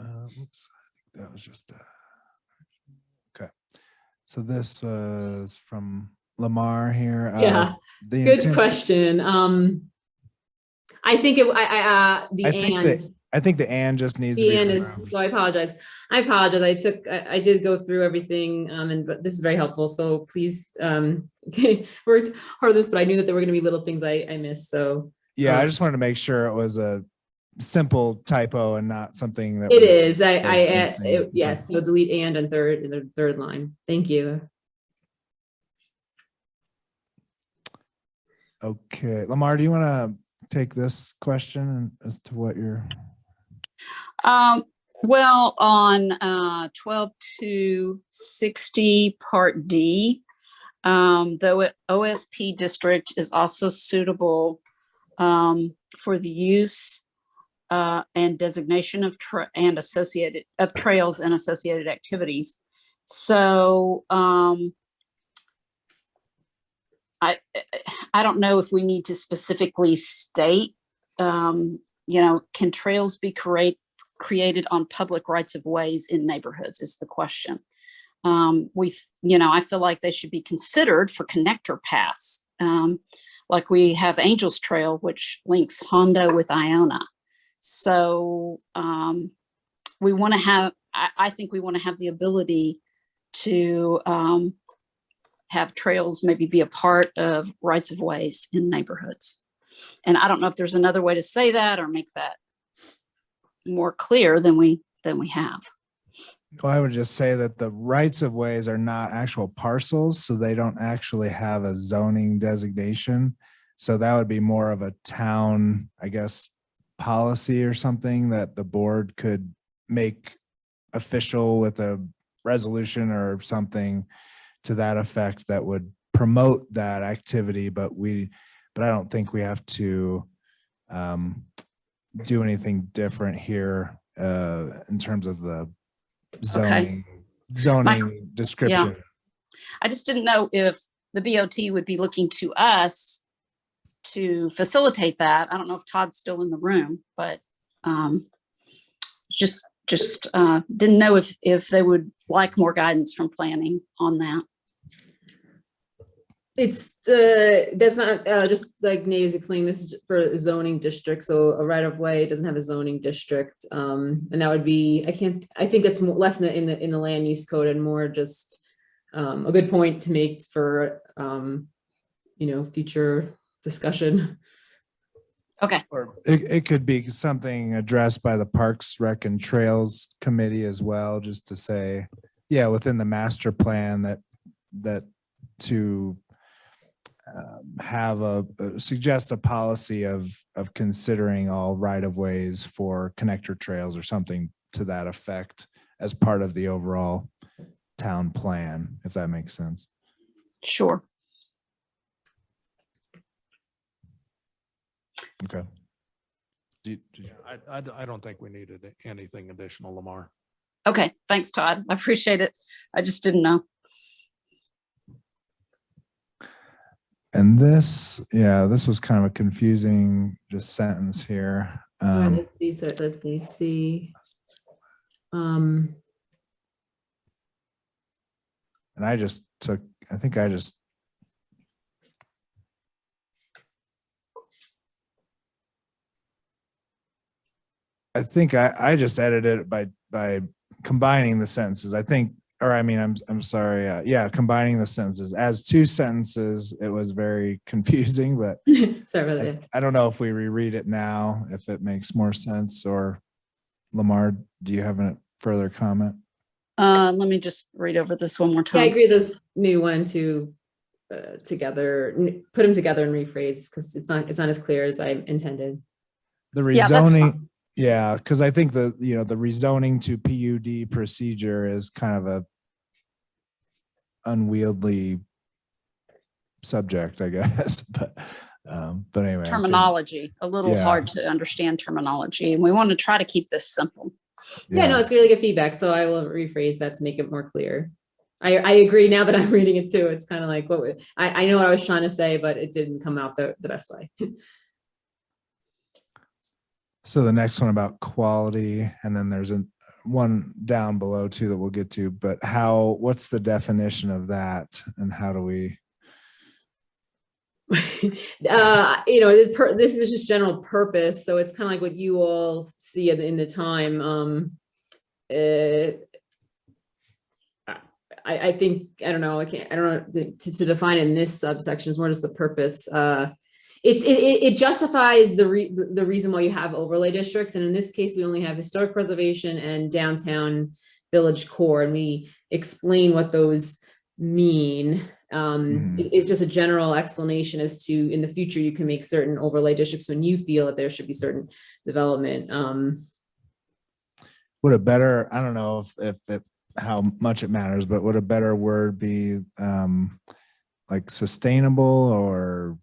Oops, I think that was just okay. So this was from Lamar here. Yeah, good question. I think I think the and just needs to be removed. so I apologize. I did go through everything, but this is very helpful. So please, worked hard on this, but I knew that there were going to be little things I missed. So yeah, I just wanted to make sure it was a simple typo and not something that it is. Yes. So delete and in the third line. Thank you. Okay, Lamar, do you want to take this question as to what you're? Well, on 12-260 Part D, the OSP district is also suitable for the use and designation of trails and associated activities. So I don't know if we need to specifically state, can trails be created on public rights of ways in neighborhoods is the question. I feel like they should be considered for connector paths. Like we have Angels Trail, which links Hondo with Iona. So we want to have, I think we want to have the ability to have trails maybe be a part of rights of ways in neighborhoods. And I don't know if there's another way to say that or make that more clear than we have. Well, I would just say that the rights of ways are not actual parcels, so they don't actually have a zoning designation. So that would be more of a town, I guess, policy or something that the board could make official with a resolution or something to that effect that would promote that activity. But I don't think we have to do anything different here in terms of the zoning description. I just didn't know if the BOT would be looking to us to facilitate that. I don't know if Todd's still in the room, but just didn't know if they would like more guidance from planning on that. It's that's not just like Nate's explaining, this is for a zoning district. So a right of way doesn't have a zoning district, and that would be, I think that's less in the land use code and more just a good point to make for future discussion. Okay. Or it could be something addressed by the Parks, Rec and Trails Committee as well, just to say, yeah, within the master plan that to have suggest a policy of considering all right of ways for connector trails or something to that effect as part of the overall town plan, if that makes sense. Sure. Okay. I don't think we needed anything additional, Lamar. Okay. Thanks, Todd. I appreciate it. I just didn't know. And this was kind of a confusing just sentence here. Let's see. And I think I just edited it by combining the sentences. I'm sorry. Combining the sentences as two sentences. It was very confusing, but sorry about that. I don't know if we reread it now, if it makes more sense. Or Lamar, do you have a further comment? Let me just read over this one more time. Yeah, I agree. This new one to together, put them together and rephrase, because it's not as clear as I intended. The rezoning. Yeah, because I think the rezoning to PUD procedure is kind of a unwieldy subject, I guess. But anyway, terminology, a little hard to understand terminology, and we want to try to keep this simple. Yeah, no, it's really good feedback. So I will rephrase that to make it more clear. I agree now that I'm reading it too. It's kind of like I know what I was trying to say, but it didn't come out the best way. So the next one about quality, and then there's one down below too that we'll get to, but what's the definition of that and how do we? This is just general purpose. So it's kind of like what you all see in the time. I think, I don't know to define it in this subsection is more just the purpose. It justifies the reason why you have overlay districts. And in this case, we only have historic preservation and downtown village core, and we explain what those mean. It's just a general explanation as to, in the future, you can make certain overlay districts when you feel that there should be certain development. Would a better, I don't know if how much it matters, but would a better word be like sustainable or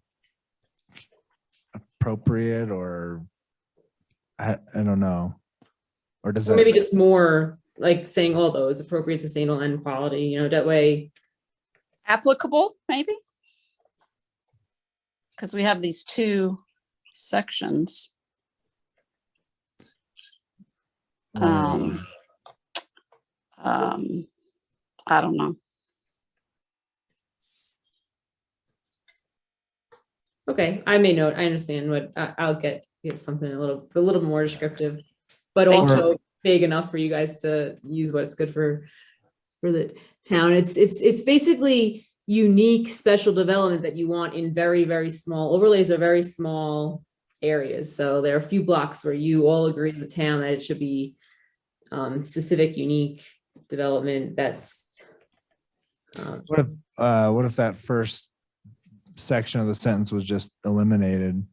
appropriate, or I don't know, or does that maybe just more like saying all those appropriate, sustainable, and quality, that way. Applicable, maybe, because we have these two sections. I don't know. Okay, I may note. I understand what I'll get something a little more descriptive, but also big enough for you guys to use what's good for the town. It's basically unique special development that you want in very, very small overlays are very small areas. So there are a few blocks where you all agree as a town that it should be specific, unique development. That's what if that first section of the sentence was just eliminated?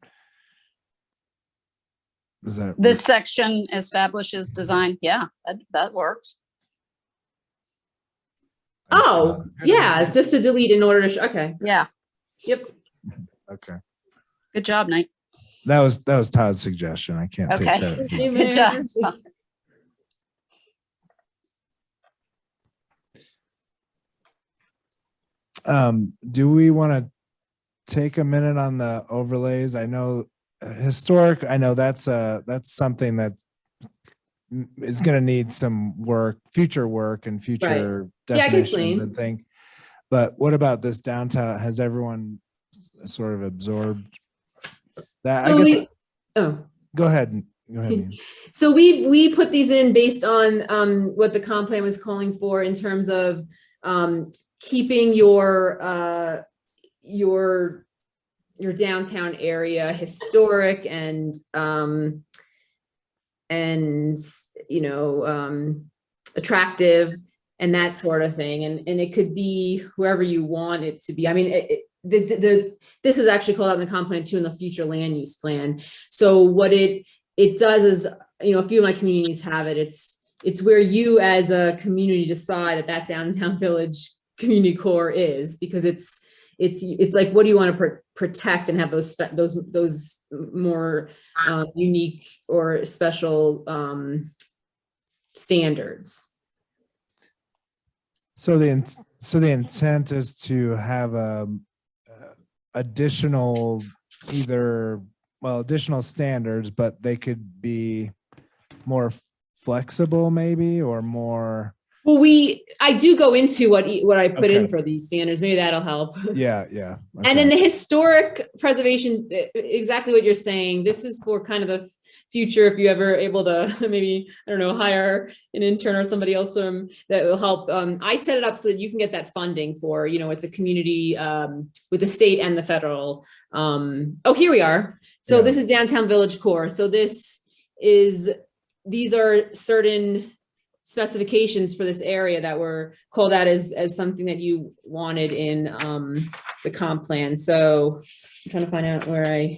Is that this section establishes design? Yeah, that works. Oh, yeah, just to delete in order to okay. Yeah. Yep. Okay. Good job, Nate. That was Todd's suggestion. I can't take Okay. credit. Good job. Do we want to take a minute on the overlays? I know historic, I know that's something that is going to need some work, future work and future Yeah, I can definitions explain. and think. But what about this downtown? Has everyone sort of absorbed that? I So guess, go ahead. Go ahead. Ian. So we put these in based on what the comp plan was calling for in terms of keeping your downtown area historic and attractive and that sort of thing. And it could be whoever you want it to be. I mean, this was actually called out in the comp plan too, in the future land use plan. So what it does is, a few of my communities have it. It's where you as a community decide that downtown village community core is, because it's like, what do you want to protect and have those more unique or special standards. So the intent is to have additional additional standards, but they could be more flexible maybe, or more. Well, I do go into what I put in Okay. for these standards. Maybe that'll help. Yeah. And Okay. then the historic preservation, exactly what you're saying. This is for kind of the future, if you're ever able to maybe, I don't know, hire an intern or somebody else that will help. I set it up so that you can get that funding for, with the community, with the state and the federal. Here we are. So Yeah. This is downtown village core. So these are certain specifications for this area that were called out as something that you wanted in the comp plan. So I'm trying to find out where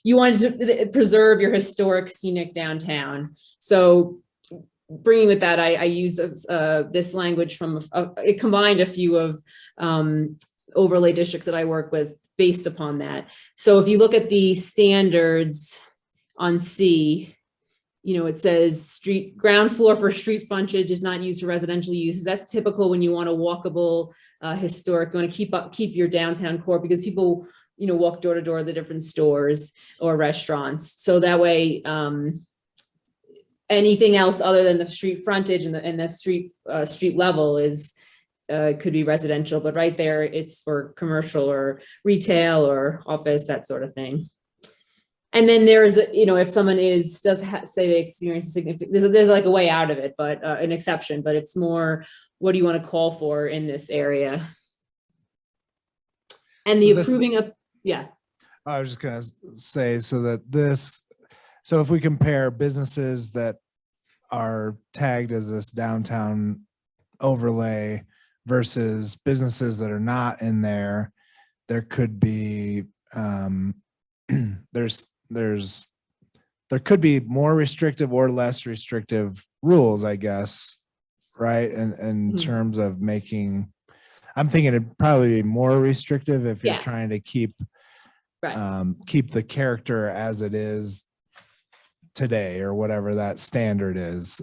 you wanted to preserve your historic scenic downtown. So bringing with that, I use this language from, it combined a few of overlay districts that I work with based upon that. So if you look at the standards on C, it says ground floor for street frontage is not used for residential uses. That's typical when you want a walkable, historic, you want to keep your downtown core, because people, walk door to door to the different stores or restaurants. So that way, anything else other than the street frontage and the street level could be residential, but right there it's for commercial or retail or office, that sort of thing. And then there's, if someone say they experience significant, there's like a way out of it, but an exception, but it's more, what do you want to call for in this area? And the approving of, yeah. I was just going to say, so if we compare businesses that are tagged as this downtown overlay versus businesses that are not in there, there could be, there could be more restrictive or less restrictive rules, I guess, right? And in terms of making, I'm thinking it'd probably be more restrictive if you're trying to keep the character as it is today, or whatever that standard is.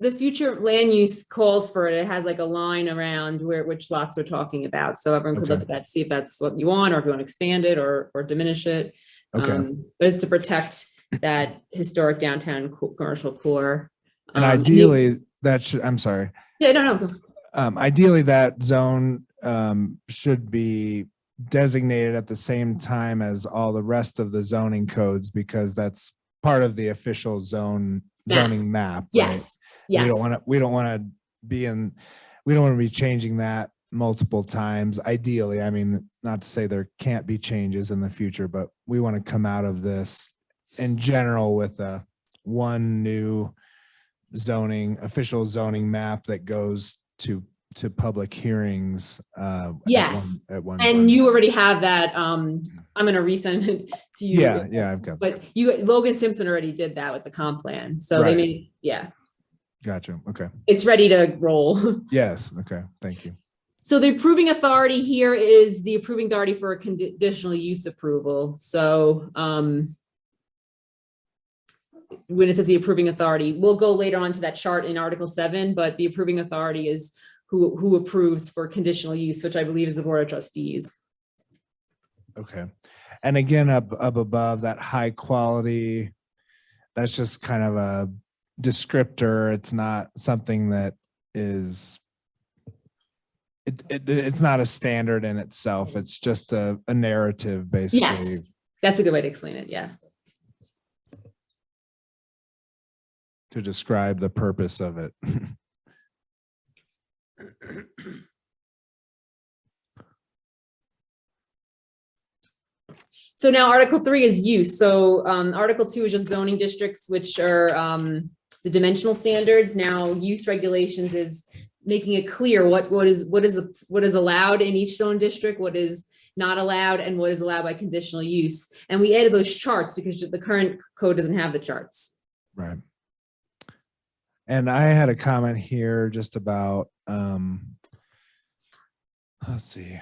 The future land use calls for it. It has like a line around which lots we're talking about. So everyone could look at that, see if that's what you want, or if you want to expand it or diminish it. Okay. But it's to protect that historic downtown commercial core. And ideally that should, I'm sorry. Yeah, no. Ideally that zone should be designated at the same time as all the rest of the zoning codes, because that's part of the official zoning map. Right? Yes. Yes. We don't want to be changing that multiple times. Ideally, I mean, not to say there can't be changes in the future, but we want to come out of this in general with one new official zoning map that goes to public hearings. Yes. At one and time. you already have that. I'm going to resend it to you. Yeah, I've got that. But Logan Simpson already did that with the comp plan. So Right. they made, Gotcha. Okay. it's ready to roll. Yes. Okay. Thank you. So the approving authority here is the approving authority for a conditional use approval. So when it says the approving authority, we'll go later on to that chart in Article 7, but the approving authority is who approves for conditional use, which I believe is the Board of Trustees. Okay. And again, up above that high quality, that's just kind of a descriptor. It's not something that is, it's not a standard in itself. It's just a narrative, basically. Yes, that's a good way to explain it. Yeah. To describe the purpose of it. So now Article 3 is use. So Article 2 is just zoning districts, which are the dimensional standards. Now use regulations is making it clear what is allowed in each zone district, what is not allowed, and what is allowed by conditional use. And we added those charts because the current code doesn't have the charts. Right. And I had a comment here just about, let's see.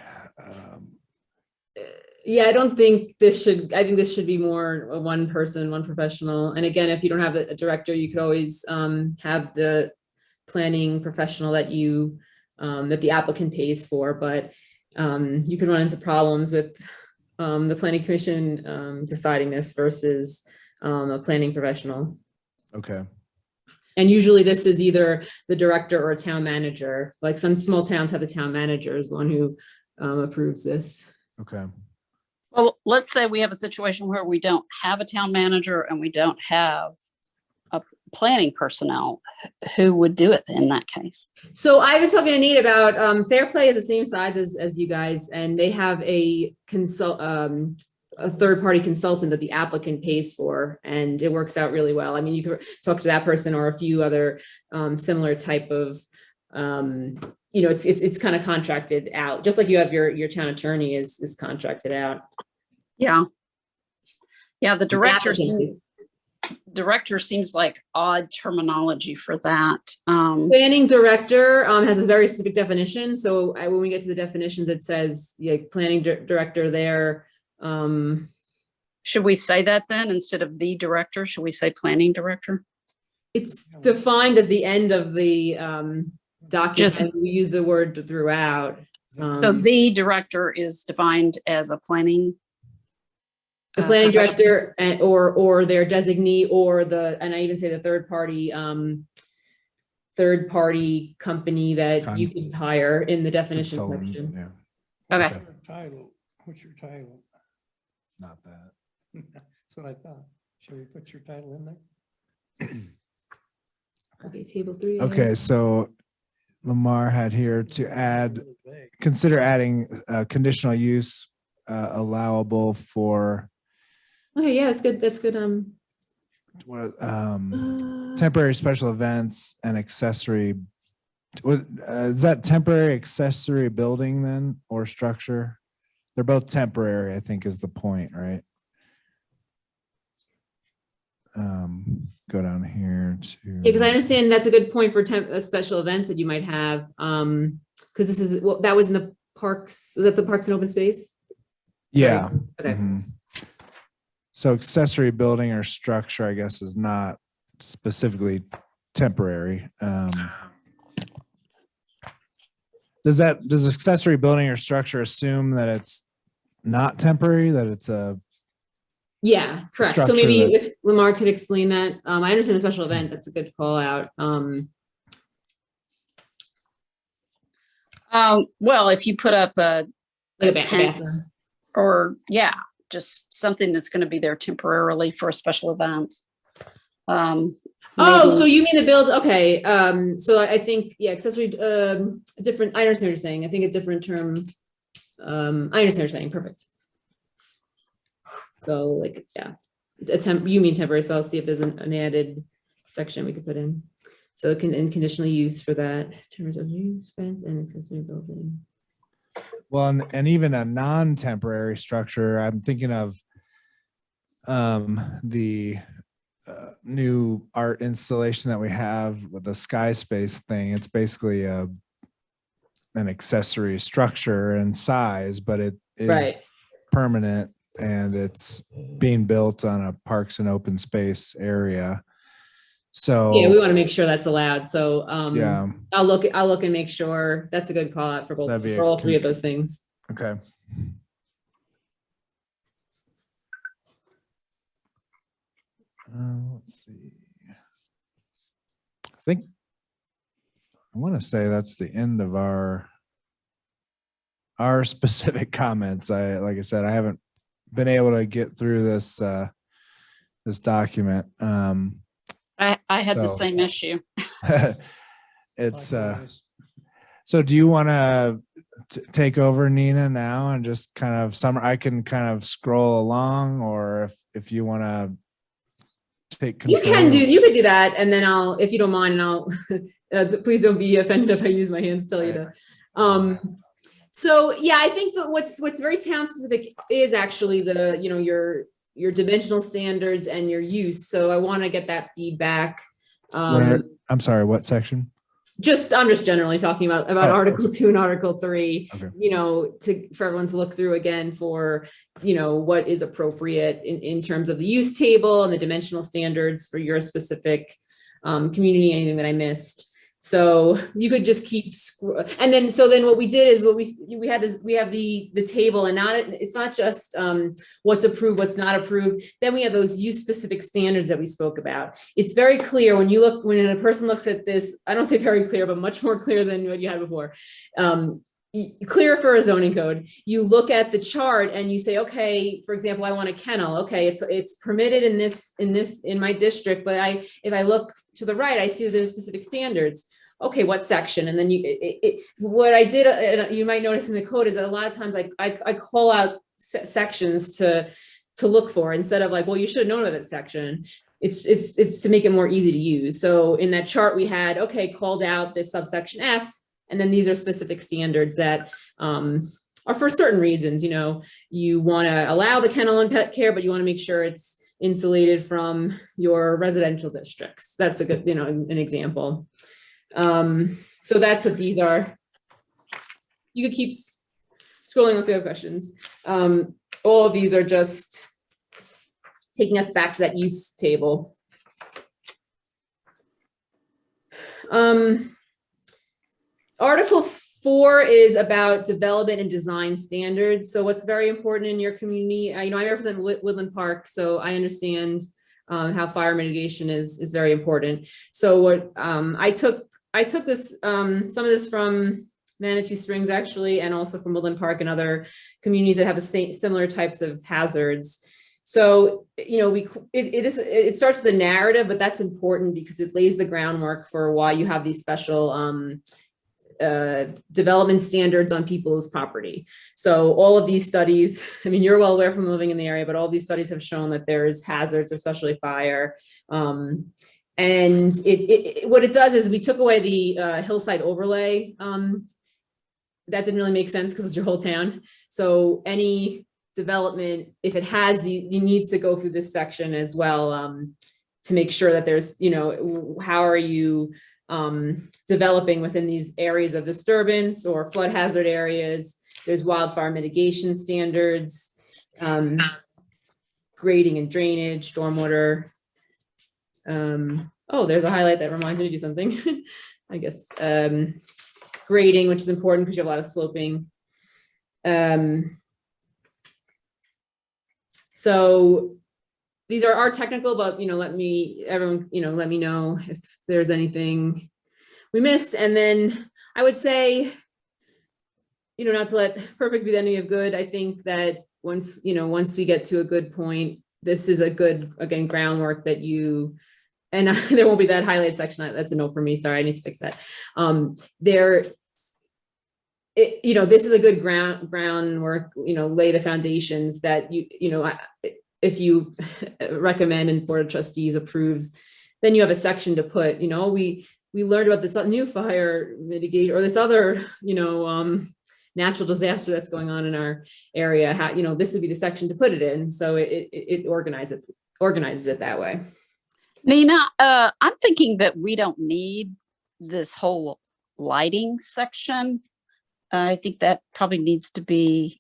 Yeah, I don't think this should, I think this should be more a one person, one professional. And again, if you don't have a director, you could always have the planning professional that you, that the applicant pays for, but you could run into problems with the planning commission deciding this versus a planning professional. Okay. And usually this is either the director or a town manager. Like some small towns have the town manager is the one who approves this. Okay. Well, let's say we have a situation where we don't have a town manager and we don't have a planning personnel. Who would do it in that case? So I've been talking to Nate about Fair Play is the same size as you guys, and they have a third-party consultant that the applicant pays for, and it works out really well. I mean, you could talk to that person or a few other similar type of, you know, it's kind of contracted out, just like you have your town attorney is contracted out. Yeah. Yeah, the director seems like odd terminology for that. Planning director has a very specific definition. So when we get to the definitions, it says planning director there. Should we say that then instead of the director? Should we say planning director? It's defined at the end of the document. We use the word throughout. So the director is defined as a planning. The planning director or their designee or and I even say the third party company that you can hire in the definition section. Yeah. Okay. Title. What's your title? Not that. That's what I thought. Should we put your title in there? Okay, table 3. Okay, so Lamar had here to consider adding conditional use allowable for. Okay, yeah, that's good. That's good. Temporary special events and accessory. Is that temporary accessory building then or structure? They're both temporary, I think is the point, right? Go down here to. Yeah, because I understand that's a good point for special events that you might have. Because this is that was in the parks. Was that the parks and open space? Yeah. Right. Okay. Mm-hmm. So accessory building or structure, I guess, is not specifically temporary. Does accessory building or structure assume that it's not temporary, that it's a Yeah, correct. So maybe if Lamar could explain that. I understand the special event. That's a good call out. Well, if you put up a tent or just something that's going to be there temporarily for a special event. So you mean the build? Okay. So I think, accessory, different. I understand what you're saying. I think a different term. I understand what you're saying. Perfect. So like, you mean temporary. So I'll see if there's an added section we could put in. So it can, in conditional use for that, terms of use, rent, and accessory building. Well, and even a non-temporary structure, I'm thinking of the new art installation that we have with the Sky Space thing. It's basically an accessory structure and size, but it is permanent and it's being built on a parks and open space area. So. Yeah, we want to make sure that's allowed. So Yeah. I'll look and make sure that's a good call out for both, That'd be for all three of those things. Okay. Let's see. I want to say that's the end of our specific comments. Like I said, I haven't been able to get through this this document. I had the So- same issue. It's so do you want to take over, Nina, now and just kind of I can kind of scroll along, or if you want to take control. You could do that, and then if you don't mind, and I'll please don't be offended if I use my hands to tell you to. So yeah, I think that what's very town specific is actually the, your dimensional standards and your use. So I want to get that feedback. I'm sorry, what section? I'm just generally talking about Article 2 and Article 3, Okay. for everyone to look through again for, what is appropriate in terms of the use table and the dimensional standards for your specific community, anything that I missed. So you could just keep, and then what we did is we have the table, and it's not just what's approved, what's not approved. Then we have those use specific standards that we spoke about. It's very clear when a person looks at this, I don't say very clear, but much more clear than what you had before. Clear for a zoning code. You look at the chart and you say, okay, for example, I want a kennel. Okay, it's permitted in my district, but if I look to the right, I see there's specific standards. Okay, what section? And then what I did, you might notice in the code, is that a lot of times I call out sections to look for, instead of like, well, you should have known about that section. It's to make it more easy to use. So in that chart we had, okay, called out this subsection F, and then these are specific standards that are for certain reasons. You want to allow the kennel and pet care, but you want to make sure it's insulated from your residential districts. That's a good, an example. So that's what these are. You could keep scrolling unless you have questions. All of these are just taking us back to that use table. Article 4 is about development and design standards. So what's very important in your community, I represent Woodland Park, so I understand how fire mitigation is very important. So what I took this, some of this from Manitou Springs actually, and also from Woodland Park and other communities that have similar types of hazards. So, it starts with the narrative, but that's important because it lays the groundwork for why you have these special development standards on people's property. So all of these studies, you're well aware from living in the area, but all these studies have shown that there's hazards, especially fire. And what it does is we took away the hillside overlay. That didn't really make sense because it's your whole town. So any development, if it has, it needs to go through this section as well, to make sure that there's, how are you developing within these areas of disturbance or flood hazard areas. There's wildfire mitigation standards, grading and drainage, stormwater. Oh, there's a highlight that reminds me to do something. I guess grading, which is important because you have a lot of sloping. So these are technical, but let me know if there's anything we missed. And then I would say, not to let perfect be the enemy of good. I think that once we get to a good point, this is a good, again, groundwork that and there won't be that highlight section. That's a no for me. Sorry, I need to fix that. This is a good groundwork, lay the foundations that if you recommend and Board of Trustees approves, then you have a section to put, we learned about this new fire mitigate or this other, natural disaster that's going on in our area. How, this would be the section to put it in. So it organizes it that way. Nina, I'm thinking that we don't need this whole lighting section. I think that probably needs to be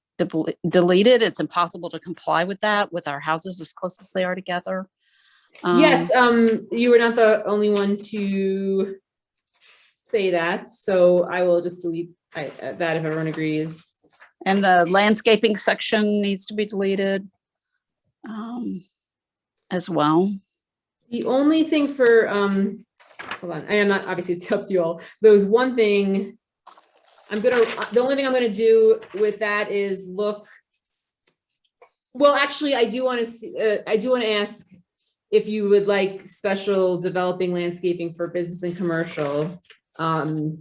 deleted. It's impossible to comply with that with our houses as close as they are together. Yes, you were not the only one to say that, so I will just delete that if everyone agrees. And the landscaping section needs to be deleted as well. The only thing for, hold on, I am not, obviously it's up to you all. There was one thing, the only thing I'm gonna do with that is look. Well, actually, I do want to ask if you would like special developing landscaping for business and commercial. Oh,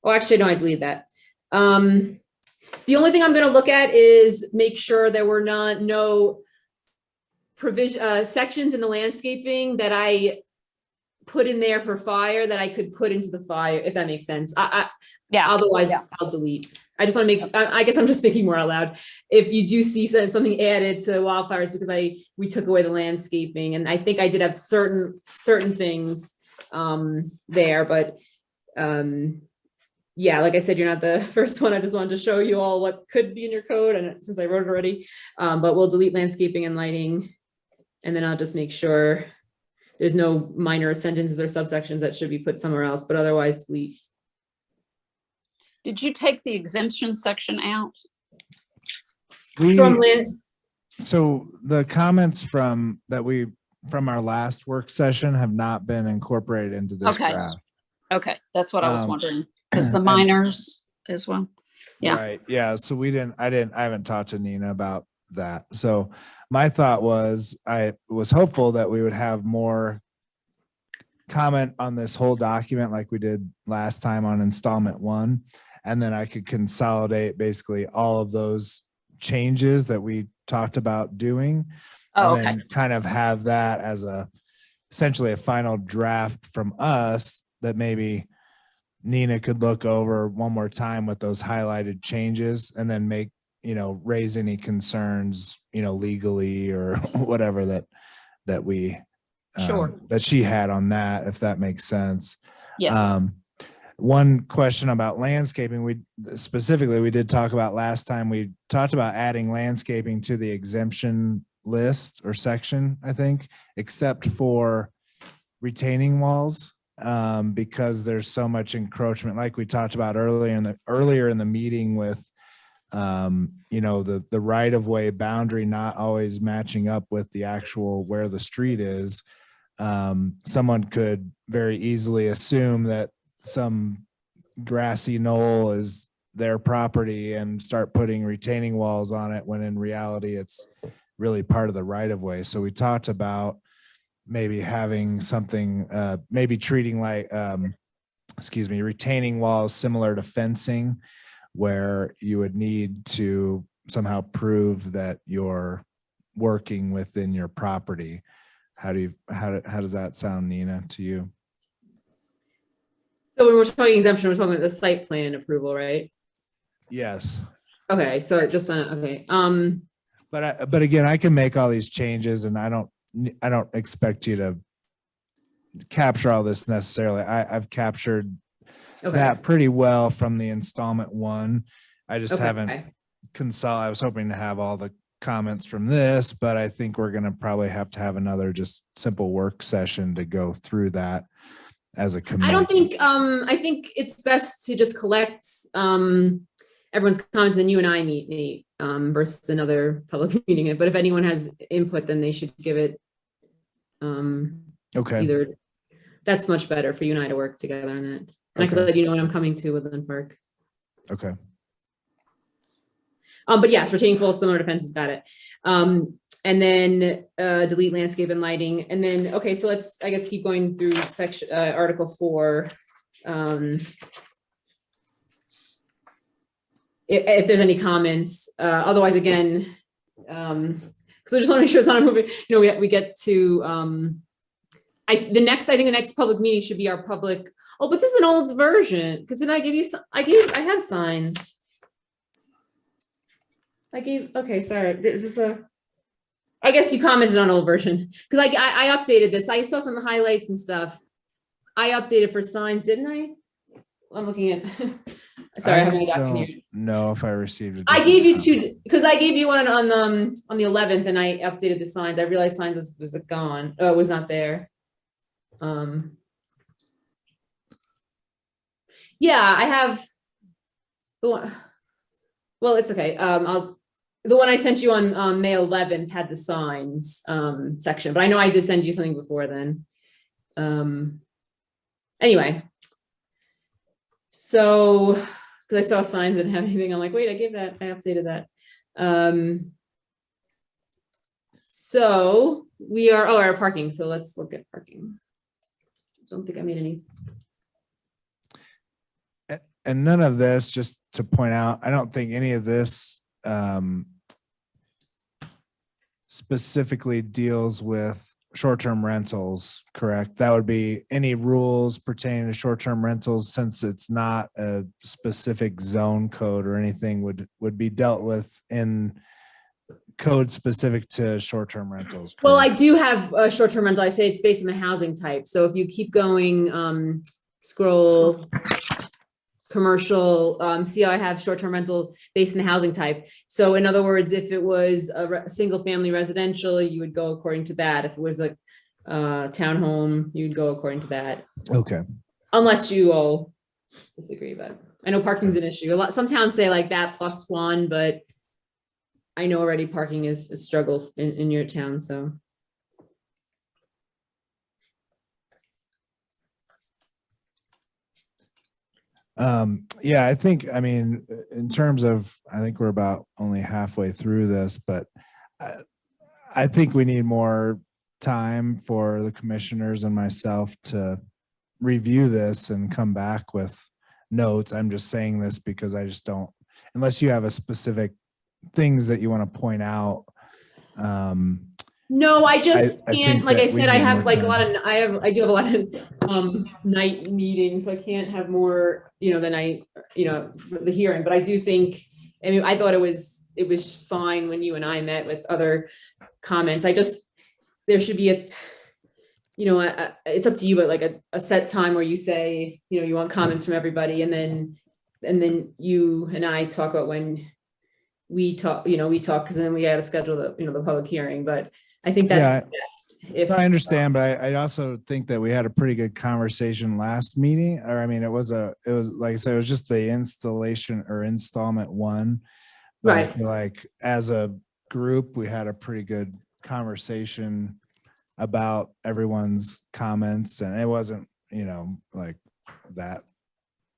actually, no, I deleted that. The only thing I'm going to look at is make sure there were no provision sections in the landscaping that I put in there for fire that I could put into the fire, if that makes sense. Yeah. Otherwise, Yeah. I'll delete. I just want to make, I guess I'm just thinking more out loud. If you do see something added to wildfires, because we took away the landscaping, and I think I did have certain things there, but yeah, like I said, you're not the first one. I just wanted to show you all what could be in your code, and since I wrote it already, but we'll delete landscaping and lighting, and then I'll just make sure there's no minor sentences or subsections that should be put somewhere else, but otherwise delete. Did you take the exemption section out? So the comments from our last work session have not been incorporated into this draft. Okay, that's what I was wondering. Is the minors as well? Yeah. Right. Yeah. So I haven't talked to Nina about that. So my thought was, I was hopeful that we would have more comment on this whole document like we did last time on installment 1. And then I could consolidate basically all of those changes that we talked about doing. Oh, and okay. then kind of have that as essentially a final draft from us that maybe Nina could look over one more time with those highlighted changes, and then make, raise any concerns, legally or whatever that we, Sure. that she had on that, if that makes sense. Yes. One question about landscaping, we did talk about last time, we talked about adding landscaping to the exemption list or section, I think, except for retaining walls, because there's so much encroachment, like we talked about earlier in the meeting with, the right of way boundary not always matching up with the actual where the street is. Someone could very easily assume that some grassy knoll is their property and start putting retaining walls on it, when in reality it's really part of the right of way. So we talked about maybe having something, maybe treating like, retaining walls similar to fencing, where you would need to somehow prove that you're working within your property. How does that sound, Nina, to you? So when we're talking exemption, we're talking about the site plan approval, right? Yes. Okay, so just, okay. But again, I can make all these changes, and I don't expect you to capture all this necessarily. I've captured that pretty well from the installment 1. I just haven't I was hoping to have all the comments from this, but I think we're going to probably have to have another just simple work session to go through that as a committee. I think it's best to just collect everyone's comments, and then you and I meet versus another public meeting. But if anyone has input, then they should give it. Okay. Either that's much better for you and I to work together on that. And I can let you know when I'm coming to Woodland Park. Okay. But yes, retaining full similar defenses, got it. And then delete landscape and lighting. And then, okay, so let's, I guess, keep going through section Article 4. If there's any comments, otherwise, again, because I just want to make sure it's not a movie. We get to I think the next public meeting should be our public. Oh, but this is an old version, because then I give you some. I had signs. Okay, sorry. Is this a? I guess you commented on old version, because I updated this. I saw some highlights and stuff. I updated for signs, didn't I? I'm looking at. Sorry, I have my document don't here. know if I received it. I gave you two, because I gave you one on the 11th and I updated the signs. I realized signs was gone. Oh, it was not there. Yeah, I have the one. Well, it's okay. The one I sent you on May 11th had the signs section, but I know I did send you something before then. Anyway, so because I saw signs and have anything, I'm like, wait, I gave that, I updated that. So we are, our parking. So let's look at parking. I don't think I made any. And none of this, just to point out, I don't think any of this specifically deals with short-term rentals, correct? That would be any rules pertaining to short-term rentals, since it's not a specific zone code or anything, would be dealt with in code specific to short-term rentals. Well, I correct? do have a short-term rental. I say it's based on the housing type. So if you keep going, scroll commercial, see how I have short-term rental based in the housing type. So in other words, if it was a single family residential, you would go according to that. If it was a townhome, you'd go according to that. Okay. Unless you all disagree, but I know parking's an issue. Some towns say like that +1, but I know already parking is a struggle in your town, so. Yeah, I mean, in terms of, I think we're about only halfway through this, but I think we need more time for the commissioners and myself to review this and come back with notes. I'm just saying this because I just don't, unless you have a specific things that you want to point out. No, I just I can't, think like I that we said, I need have more like a time. lot of, I do have a lot of night meetings, so I can't have more, than for the hearing, but I do think, I mean, I thought it was fine when you and I met with other comments. There should be it's up to you, but like a set time where you say, you want comments from everybody, and then you and I talk about when we talk, because then we got to schedule the public hearing, but I think that's best. I understand, but I also think that we had a pretty good conversation last meeting, or I mean, it was like I said, it was just the installation or installment one. But I Right. feel like as a group, we had a pretty good conversation about everyone's comments, and it wasn't, like that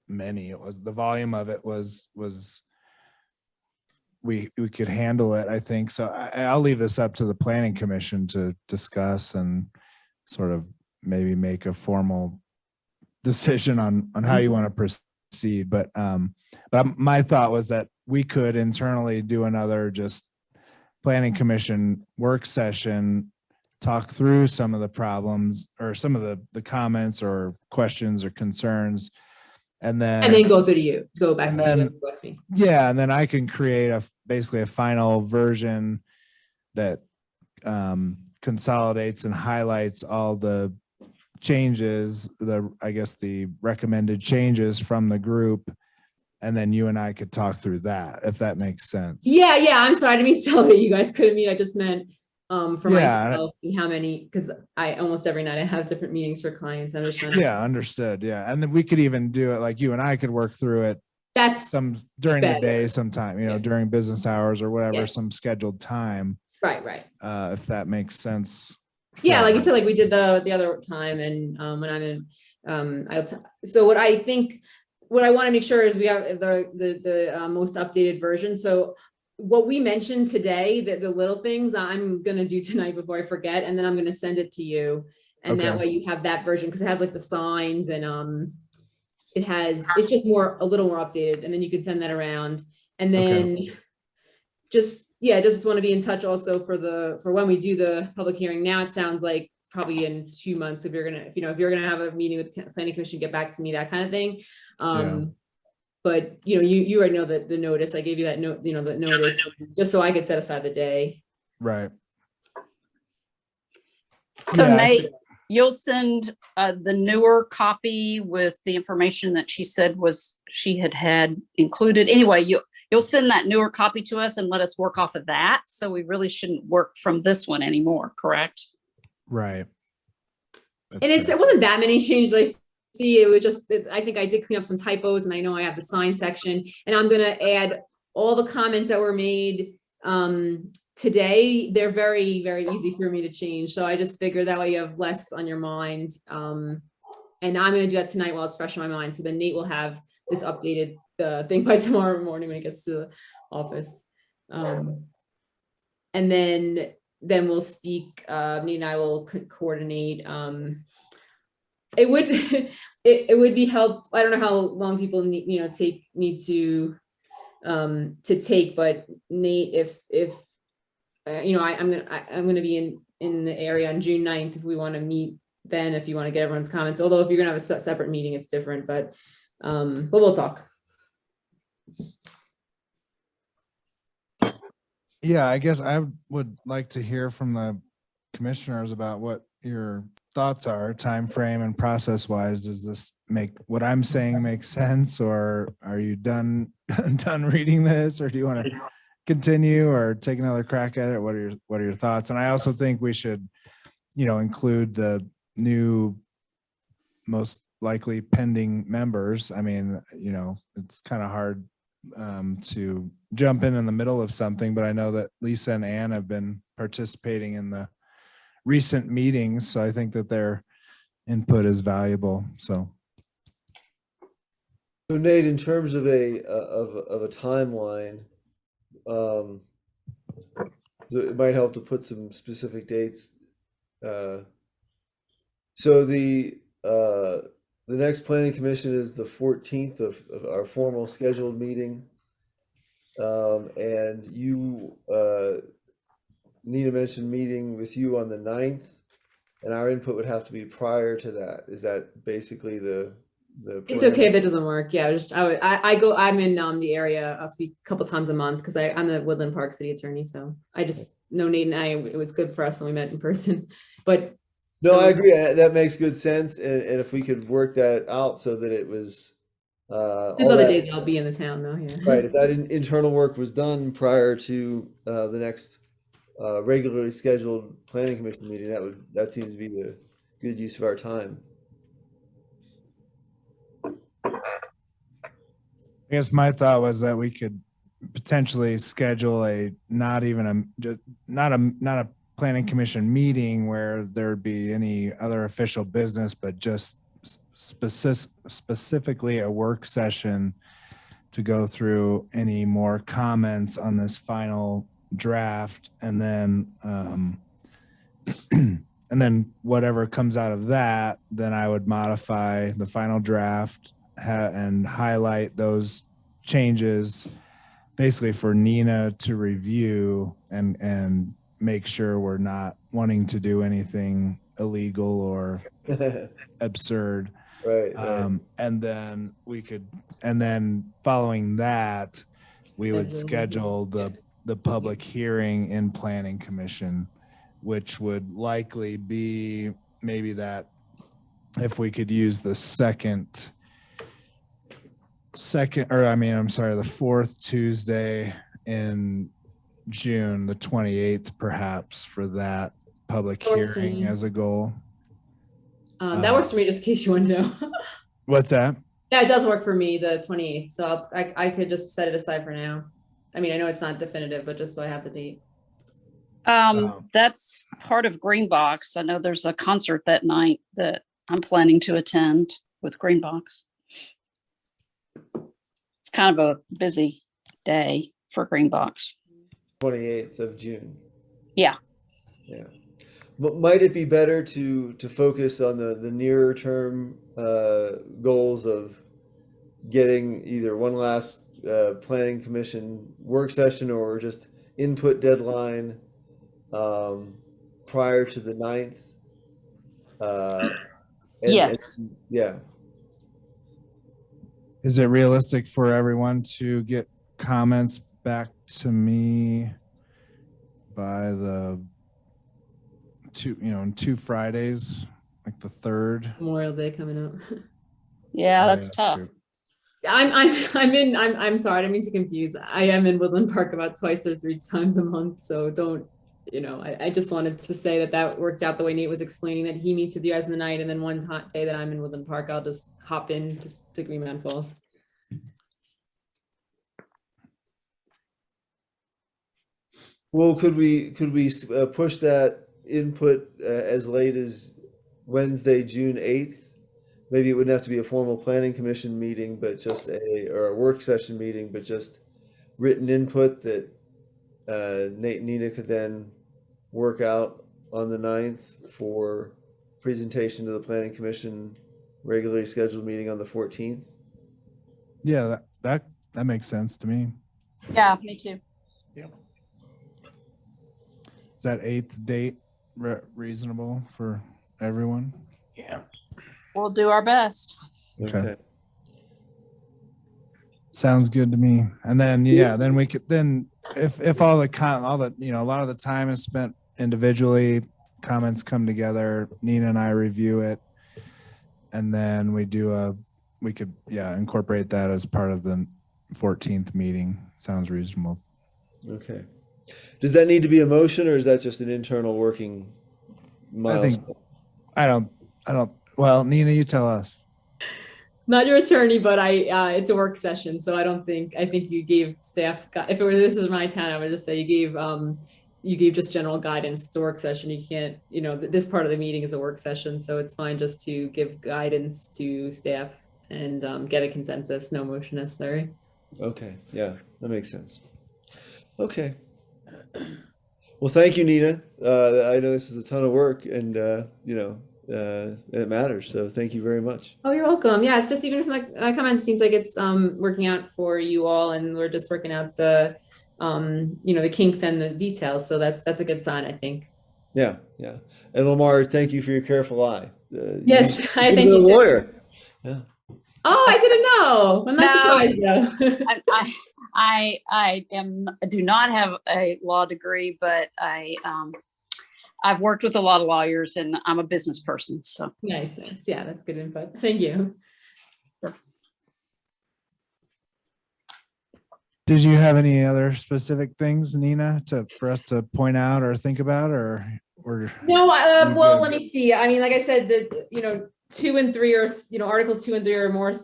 many. It was, the volume of it was we could handle it, I think. So I'll leave this up to the planning commission to discuss and sort of maybe make a formal decision on how you want to proceed. But my thought was that we could internally do another just planning commission work session, talk through some of the problems or some of the comments or questions or concerns, and then go through to you, go back and to then- you. With me. yeah, and then I can create basically a final version that consolidates and highlights all the changes, the recommended changes from the group, and then you and I could talk through that, if that makes sense. Yeah. I'm sorry. I didn't mean to tell that you guys couldn't meet. I just meant for Yeah. myself and how many, because I almost every night I have different meetings for clients. I'm just trying to, Yeah, understood. Yeah, and then we could even do it like you and I could work through it that's some during the better. day sometime, Yeah. during business hours or whatever, Yeah. some scheduled time, right. if that makes sense. Yeah, like you for- said, like we did the other time, and when I'm in, so what I want to make sure is we have the most updated version. So what we mentioned today, the little things, I'm gonna do tonight before I forget, and then I'm gonna send it to you, and that Okay. way you have that version, because it has like the signs and it's just a little more updated, and then you can send that around, and then just want to be in touch also for when we do the public hearing. Now it sounds like probably in 2 months, if you're gonna have a meeting with the planning commission, get back to me, that kind of thing. But you already know the notice. I gave you that note, the notice, just so I could set aside the day. Right. So Yeah, Nate, you'll send the newer copy with the information that she said was she had included. Anyway, you'll send that newer copy to us and let us work off of that. So we really shouldn't work from this one anymore, correct? Right. That's And it correct. wasn't that many changes I see. It was just, I think I did clean up some typos, and I know I have the sign section, and I'm gonna add all the comments that were made today. They're very, very easy for me to change. So I just figured that way you have less on your mind. And I'm gonna do that tonight while it's fresh in my mind. So then Nate will have this updated thing by tomorrow morning when he gets to the office. And then we'll speak, Nate and I will coordinate. It would it would be helpful. I don't know how long people need to take, but Nate, if I'm gonna be in the area on June 9th if we want to meet then, if you want to get everyone's comments. Although if you're gonna have a separate meeting, it's different, but we'll talk. Yeah, I guess I would like to hear from the commissioners about what your thoughts are, time frame and process wise. Does this make what I'm saying make sense, or are you done reading this, or do you want to continue or take another crack at it? What are your thoughts? And I also think we should, include the new most likely pending members. I mean, it's kind of hard to jump in the middle of something, but I know that Lisa and Ann have been participating in the recent meetings, so I think that their input is valuable. So Nate, in terms of a timeline, it might help to put some specific dates. So the next planning commission is the 14th of our formal scheduled meeting. And you, Nina mentioned meeting with you on the 9th, and our input would have to be prior to that. Is that basically the It's okay if it doesn't work. Yeah, I'm in the area a couple times a month because I'm the Woodland Park city attorney. So I just know Nate and I, it was good for us when we met in person, but. No, I agree. That makes good sense. And if we could work that out so that it was, there's other days I'll be in the town though. Yeah. Right. If that internal work was done prior to the next regularly scheduled planning commission meeting, that seems to be the good use of our time. I guess my thought was that we could potentially schedule not a planning commission meeting where there'd be any other official business, but just specifically a work session to go through any more comments on this final draft, and then whatever comes out of that, then I would modify the final draft and highlight those changes basically for Nina to review and make sure we're not wanting to do anything illegal or absurd. Right. And then following that, we would schedule the public hearing in planning commission, which would likely be maybe that if we could use the the fourth Tuesday in June, the 28th, perhaps, for that public hearing as a goal. That works for me, just in case you want to know. What's that? Yeah, it does work for me, the 28th. So I could just set it aside for now. I mean, I know it's not definitive, but just so I have the date. That's part of Greenbox. I know there's a concert that night that I'm planning to attend with Greenbox. It's kind of a busy day for Greenbox. 28th of June. Yeah. Yeah. But might it be better to focus on the nearer term goals of getting either one last planning commission work session or just input deadline prior to the 9th? Yes. Yeah. Is it realistic for everyone to get comments back to me by the 2 Fridays? like the 3rd. Memorial Day coming up. Yeah, Oh, that's yeah, tough. true. I'm sorry, I didn't mean to confuse. I am in Woodland Park about 2 or 3 times a month, so don't, I just wanted to say that worked out the way Nate was explaining, that he meets with you guys in the night, and then one hot day that I'm in Woodland Park, I'll just hop in just to Green Mountain Falls. Well, could we push that input as late as Wednesday, June 8th? Maybe it wouldn't have to be a formal planning commission meeting, but just or a work session meeting, but just written input that Nate and Nina could then work out on the 9th for presentation to the planning commission, regularly scheduled meeting on the 14th. Yeah, that makes sense to me. Yeah, me too. Is that 8th date reasonable for everyone? Yeah. We'll do our best. Okay. Sounds good to me. And then, then we could, if all the, a lot of the time is spent individually, comments come together, Nina and I review it. And then we could incorporate that as part of the 14th meeting. Sounds reasonable. Okay. Does that need to be a motion, or is that just an internal working milestone? I don't, well, Nina, you tell us. Not your attorney, but it's a work session, so I think you gave staff, if this was my town, I would just say you gave just general guidance. It's a work session. You can't, this part of the meeting is a work session, so it's fine just to give guidance to staff and get a consensus, no motion necessary. Okay, yeah, that makes sense. Okay. Well, thank you, Nina. I know this is a ton of work, and it matters. So thank you very much. Oh, you're welcome. Yeah, it's just even from the comments, it seems like it's working out for you all, and we're just working out the the kinks and the details. So that's a good sign, I think. Yeah. And Lamar, thank you for your careful eye. Yes, I think you're a you lawyer. Yeah. Oh, I didn't know. I'm not surprised though. I do not have a law degree, but I've worked with a lot of lawyers, and I'm a business person. So nice. Yeah, that's good input. Thank you. Sure. Did you have any other specific things, Nina, for us to point out or think about, or no? Well, good? let me see. I mean, like I said, 2 and 3 are, Articles 2 and 3 are more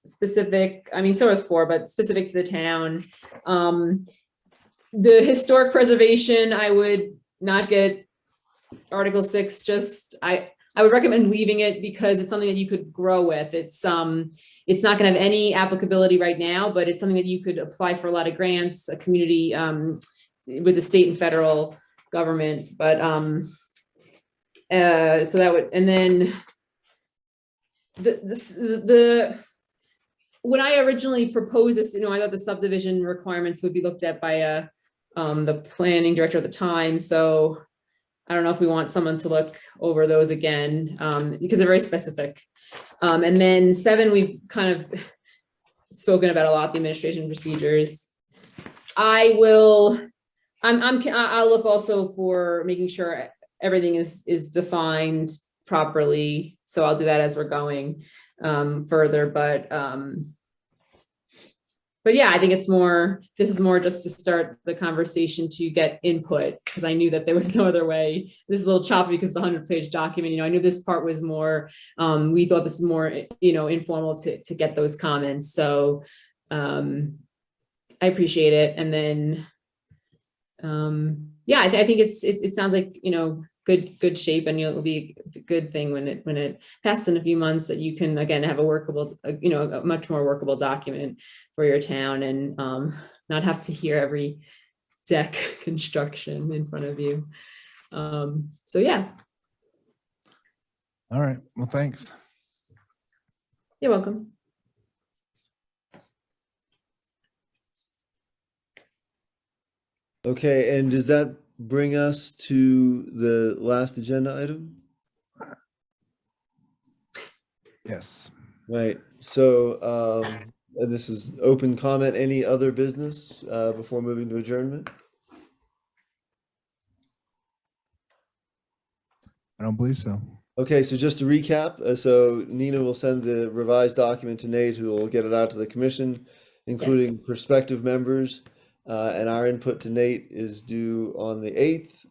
specific. I mean, so is 4, but specific to the town. The historic preservation, I would not get Article 6. Just I would recommend leaving it because it's something that you could grow with. It's not going to have any applicability right now, but it's something that you could apply for a lot of grants, a community with the state and federal government. But so that would, and then when I originally proposed this, I thought the subdivision requirements would be looked at by the planning director at the time. So I don't know if we want someone to look over those again because they're very specific. And then 7, we've kind of spoken about a lot, the administration procedures. I'll look also for making sure everything is defined properly. So I'll do that as we're going further, but yeah, I think this is more just to start the conversation to get input, because I knew that there was no other way. This is a little choppy because it's a 100-page document. I knew this part was more, we thought this is more, informal to get those comments. So I appreciate it. And then, yeah, I think it sounds like, good shape, and it'll be a good thing when it passes in a few months, that you can again have a workable, a much more workable document for your town, and not have to hear every deck construction in front of you. So yeah. All right. Well, thanks. You're welcome. Okay, and does that bring us to the last agenda item? Yes. Right. So this is open comment. Any other business before moving to adjournment? I don't believe so. Okay, so just to recap, so Nina will send the revised document to Nate, who will get it out to the commission, including prospective members. And our input to Nate is due on the 8th,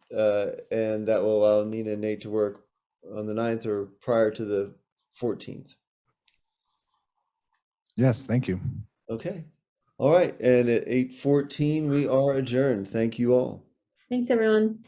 and that will allow Nina and Nate to work on the 9th or prior to the 14th. Yes, thank you. Okay. All right. And at 8:14, we are adjourned. Thank you all. Thanks, everyone.